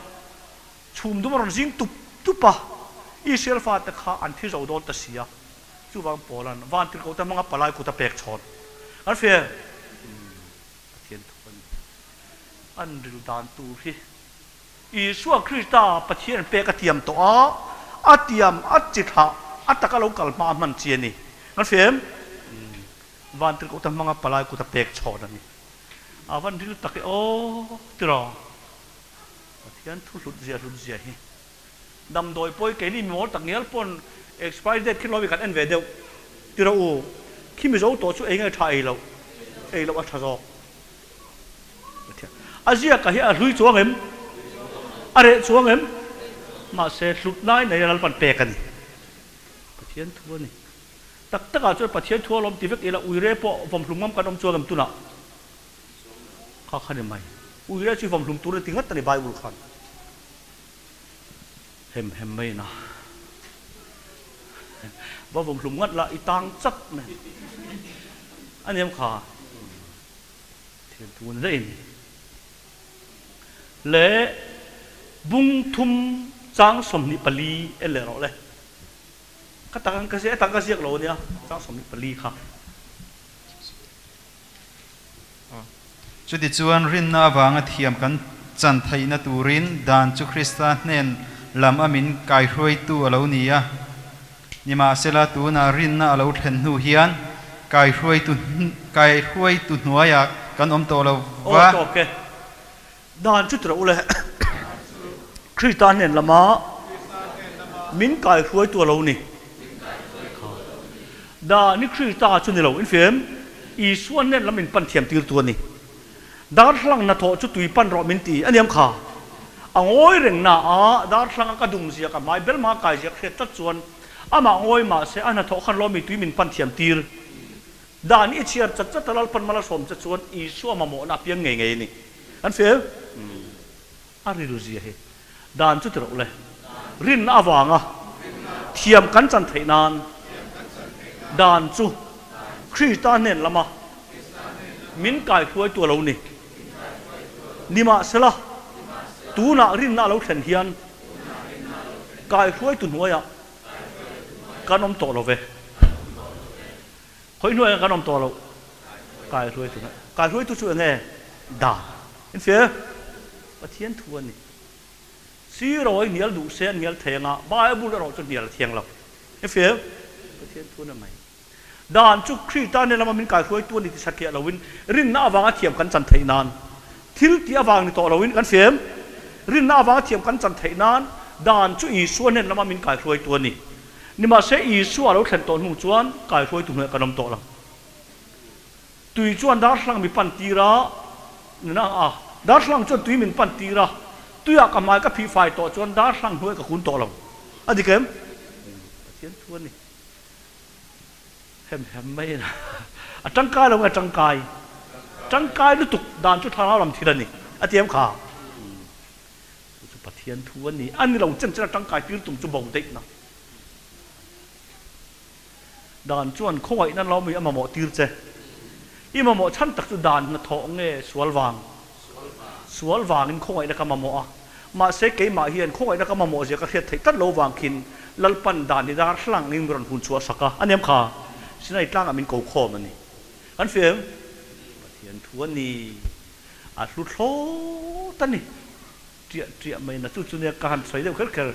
chum du ron jing tupa Israel fa ta kha an thi zo do ta sia chu wang polan van til ko ta manga palai ku ta pek chon an fe pathian thon an ril dan tu hi Isua Krista pathian pe ka tiam to a atiam achitha ataka lokal ma man chiani an fem van til ko ta manga palai ku ta pek chon ani awan ril tak o tro pathian thu lut zia hi dam doi poi ke ni mo tak ngel pon expiry date kin lo bi kan en ve deu tiro u khi mi zo to chu ei ngai thai lo a tha zo azia ka hi a hlui chuang em are chuang em ma se hlut nai nei ral pan pe kan pathian thu ni tak taka chu pathian thu lom ti vek ila uire po vom hlumam kan om chuang em tuna kha khani mai uire chu vom hlum tur tingat ni bible khan hem mai na ba vom hlum ngat la itang chak ne anh em kha thiền tuôn dậy lễ bung thum trang som ni pali ele ro le katang ka se tang ka siak lo nia trang som ni pali kha chu ti chuan rin na wanga thiam kan chan thaina turin dan chu Krista nen lam amin kai hroi tu alo nia nima sela tu na rin na alo thlen nu hian kai hroi tu hnuaya kan om to lo wa okay dan chu tro le Krista nen lama min kai hroi tu alo ni da ni Krista chu ni lo in fem I suan nen lamin pan thiam tir tu ni dar hlang na tho chu tui pan ro min ti aniam kha angoi reng na a dar thlang ka dung zia ka mai bel ma kai zia khet ta chuan ama ngoi ma se ana tho khan lo mi tui min pan thiam tir dan I chiar chat chat talal pan mala som cha chuan I su ama mo na piang ngei ngei ni an fel ari ru zia he dan chu tro le rin na awanga thiam kan chan thei nan dan chu Christian nen lama min kai thuai tu lo ni nima sela tu na rin na lo thlen hian kai thuai tu nuaya kanom to lo ve khoi nuaya kanom to lo kai thuai tu chu nge da in fe pathian thuan ni si roi nial du sen nial thenga bible ro chu nial thiang lo in fe pathian thuan mai dan chu Christian ne lama min kai thuai tu ni ti sakya lowin rin na awanga thiam kan chan thei nan thil ti awang ni to lowin kan fem rin na awanga thiam kan chan thei nan dan chu I suan ne lama min kai thuai tu ni ni ma se I su alo thlen ton hu chuan kai thuai tu ne kanom to lang tui chuan dar hlang mi pan tira na a dar hlang chuan tui min pan tira tuya ka mai ka phi fai to chuan dar hlang huai ka kun to lang adikem pathian thuan ni hem mai na a tangkai lo nga tangkai lu tuk dan chu thang lam thila ni atiam kha chu pathian thuan ni an lo chen chen tangkai pil tum chu bong dei na dan chuan khoi nan lo mi ama mo tir che ima mo chan tak chu dan na tho nge sual wang in khoi na ka ma mo a ma se ke ma hian khoi na ka ma mo je ka khet thei tat lo wang khin lalpan dan ni dar hlang ning ron hun chu saka aniam kha sinai tlang amin ko kho mani an fem pathian thuan ni a hlu thlo tani tia mai na chu chu ne kan soi deu kher kher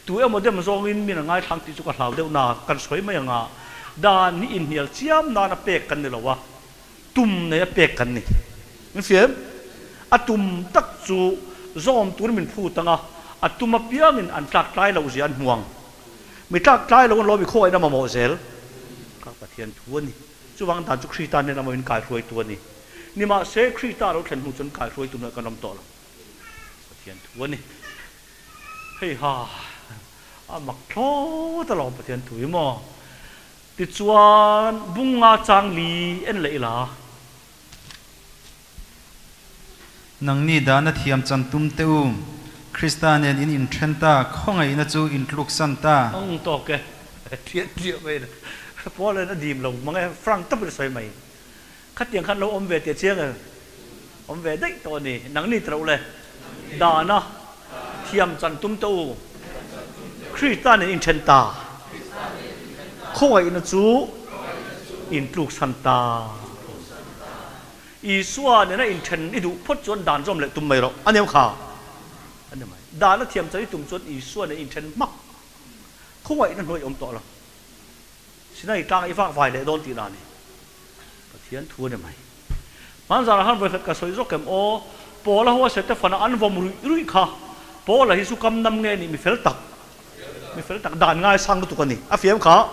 tu emo dem zong in min ngai thang ti chu ka hlau deu na kan soi mai anga dan ni in hial chiam na na pek kan ni lawa tum ne pek kan ni an fem atum tak chu zom tur min phu tanga atuma piang in an tlak tlai lo zian huang mi tlak tlai lo lo bi khoi na ma mo zel pathian thuan ni chuwang dan chu Christian ne namin kai ruai tu ni ni ma se Christian ro thlen hu chun kai ruai tu na kanom to la pathian thuan ni hei ha a mak tho ta lo pathian thui mo ti chuan bunga chang li en le la nang ni da na thiam chan tum teu Christian in thenta khongai na chu in tluk san ta ong to ke thian mai Paul là dìm lòng mà nghe Frank tập được xoay mày khát tiếng khát lâu ôm về tiệt chiếng ôm về đấy tôi này nắng nít trâu lên đà na thiam chân tum tâu Christian in chân ta khôi nó chú in lục san ta Isua này nó in chân đi đủ phốt chuan đàn trong lệ tum mày rồi anh em khá anh em mày đà nó thiam chân đi tum chuan Isua này in chân mắc khôi nó nuôi ôm to lắm xin hãy trang ifak vài lệ đón tị đàn này pathian thuan này mày man zara han với phật cả soi rốc kem o po la hoa sẽ tập phần ăn vom rui kha po la hi su kam nam nghe ni mi fel tak đàn ngai sang tu kan ni a fiam kha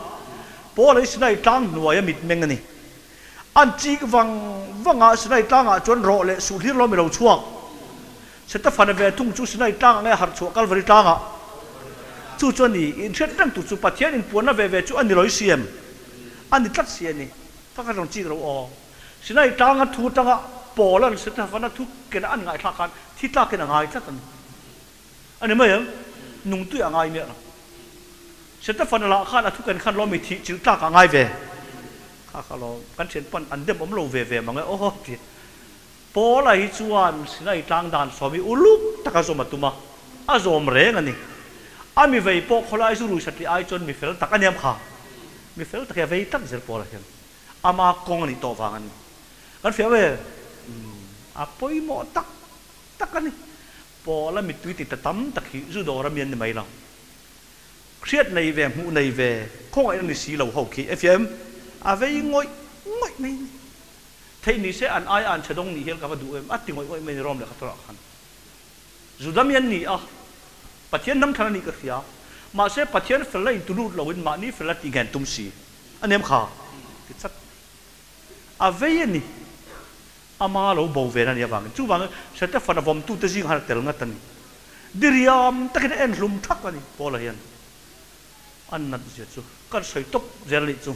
po la xin hãy trang nuôi mít meng ni an chi vang a xin hãy trang a chuan ro lệ su thir lo mi lo chuak sẽ tập phần về tung chu xin hãy trang nghe har chu calvary trang a chu chuan ni in thret rang tu chu pathian in puan na ve chu ani loi siam ani tlat sian ni taka rong chi ro o sinai tanga thu tanga polan seta fana thu ken an ngai thakan thi ta ken ngai tlatan ani mai nung tu angai me seta fana la khan thu ken khan lo mi thi chil ta ka ngai ve kha lo kan chen pan an dem om lo ve ma ngai o ti pola hi chuan sinai tang dan so mi uluk taka zo matuma a zom reng ani ami vei po kholai zu ru satli ai chon mi fel tak aniam kha mi fel tak ya vei tak zel pola hian ama kong ni to wangan kan fe we a poi mo tak ani pola mi tui ti tam tak hi zu do ram yen ni mai lang khiat nei ve mu nei ve khong ai ni si lo ho ki fm a vei ngoi mai thei ni se an ai an chadong ni hel ka ba du em ati ngoi mai rom le ka tora khan zu dam yen ni a pathian nam thana ni ka khia ma se pathian felai tulut lowin ma ni felati gan tum si anem kha ti chat a vei ni ama lo bo ve na ni wang chu wang se ta fana vom tu te jing har tel nga tan diriam takin en lum thak ani pola hian an nat je chu kan soi top zeli chu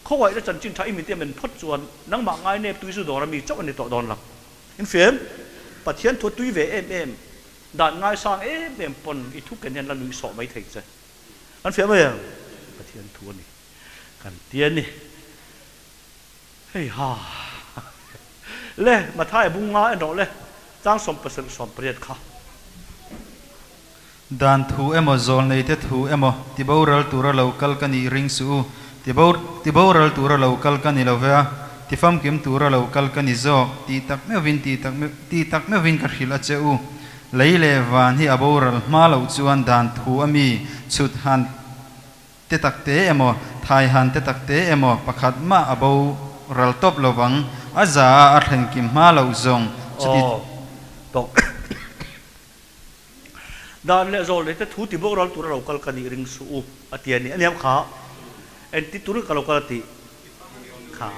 khowai la chan chin thai mi te men phot chuan nang ma ngai ne tui su dor mi chok ani to don lang in fem pathian thu tui ve em dan ngai sang em pon I thu ken yan la lui so mai thei che an fem ya pathian thu ni kan tian ni hei ha le ma thai bunga en ro le chang som pasal som priat kha dan thu emo zol nei te thu emo tiboral tura local kani ring su tiboral tura local kani lovea tifam kim tura local kani zo ti tak me vin ka khila cheu leile van hi aboral ma lo chuan dan thu ami chut han te takte emo thai han te takte emo pakhat ma abo ral top lowang aza a thlen kim ma lo zong chuti to dan le zol le te thu ti boral tura local kani ring su atiani aniam kha en ti tura ka local ti kha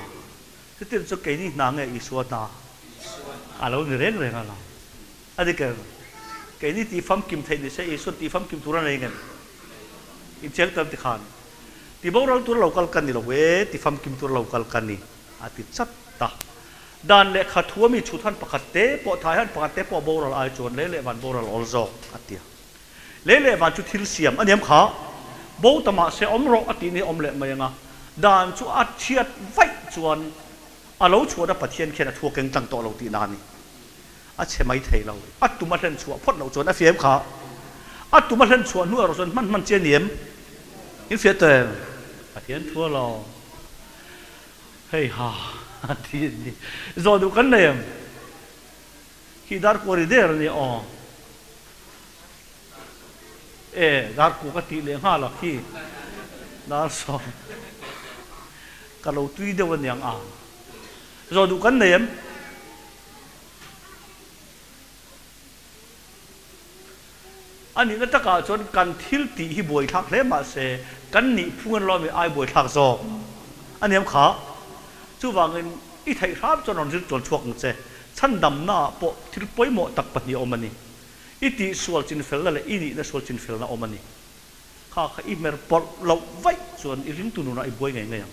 te ti chu ke ni na nge I suata alo ni reng reng ala adike ke ni ti fam kim thei ni se I su ti fam kim tura nei ngen I chek tam ti khan ti boral tura local kani lo we ti fam kim tura local kani ati chat ta dan le kha thu mi chu than pakhat te po thai han pakhat te po boral ai chon le van boral olzo atia le van chu thil siam aniam kha bo tama se omro ati ni omle mayanga dan chu at chiat vai chuan alo chua da pathian khen a thu keng tang to lo ti na ni a che mai thei lo at tu ma hlen chua phot lo chuan a fiam kha at tu ma hlen chua nu ro chuan man che niam in fiat te pathian thua lo hei ha ati ni zo du kan nem ki dar corridor ni o dar ku ka ti le ha la ki dar so ka lo tui de wan yang a zo du kan nem ani na ta ka chon kan thil ti hi boi thak le ma se kan ni phun lo mi ai boi thak zo ani am kha chu wangin I thei rap chon on chon chuak che chan dam na po thil poi mo tak pa ni omani I ti sual chin fel la I ni na sual chin fel na omani kha I mer por lo vai chon I ring tu nu na I boi ngai ngai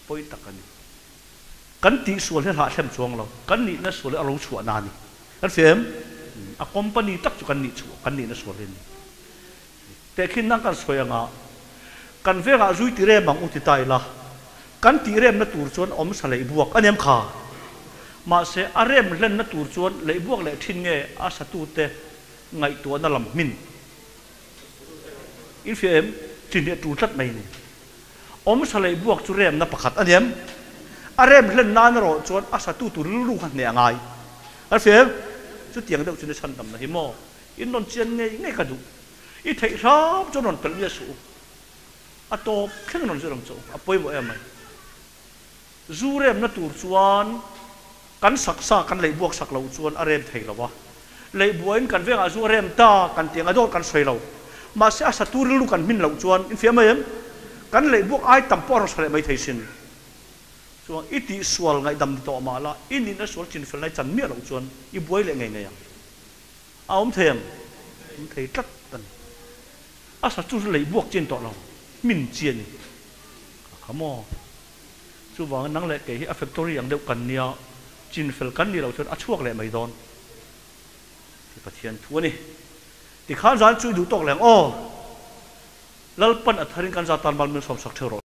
poi takani kan ti sual he ha thlem chuang lo kan ni na sual alo chua na ni kan fem a company tak chu kan ni chu kan ni na sual ni te khin nang kan soyanga kan vega zui ti re bang uti tai la kan ti rem na tur chuan om sa lei buak aniam kha ma se arem len na tur chuan lei buak le thin nge a sa tu te ngai tu na lam min in fem tin ne tu tlat mai ni om sa lei buak chu rem na pakhat aniam arem len na na ro chuan a sa tu tu lu khan ne angai al fem chu tiang deuh chu ne san dam na hi mo in non chian nge ka du I thei rap chu non pel yesu a to khen non zurang chu a poi bo em mai zu rem na tur chuan kan saksa kan lei buak sak lo chuan a rem thei lawa lei buain kan venga zu rem ta kan tianga dor kan soi lo ma se asa tur lu kan min lo chuan in fiam em kan lei buak ai tam por sare mai thei sin chuan iti sual ngai dam to ma la in na sual chin fel nai chan mi lo chuan I buai le ngai ngai a om them thei tat tan asa chu lei buak chin to lo min chian ni khamo chu wang nang le ke hi a factory ang deuh kan nia chin fel kan ni lo chuan a chuak le mai don ti pathian thu ni ti khan zan chu du tok leng o lalpan a tharin kan za tan mal min som sak thero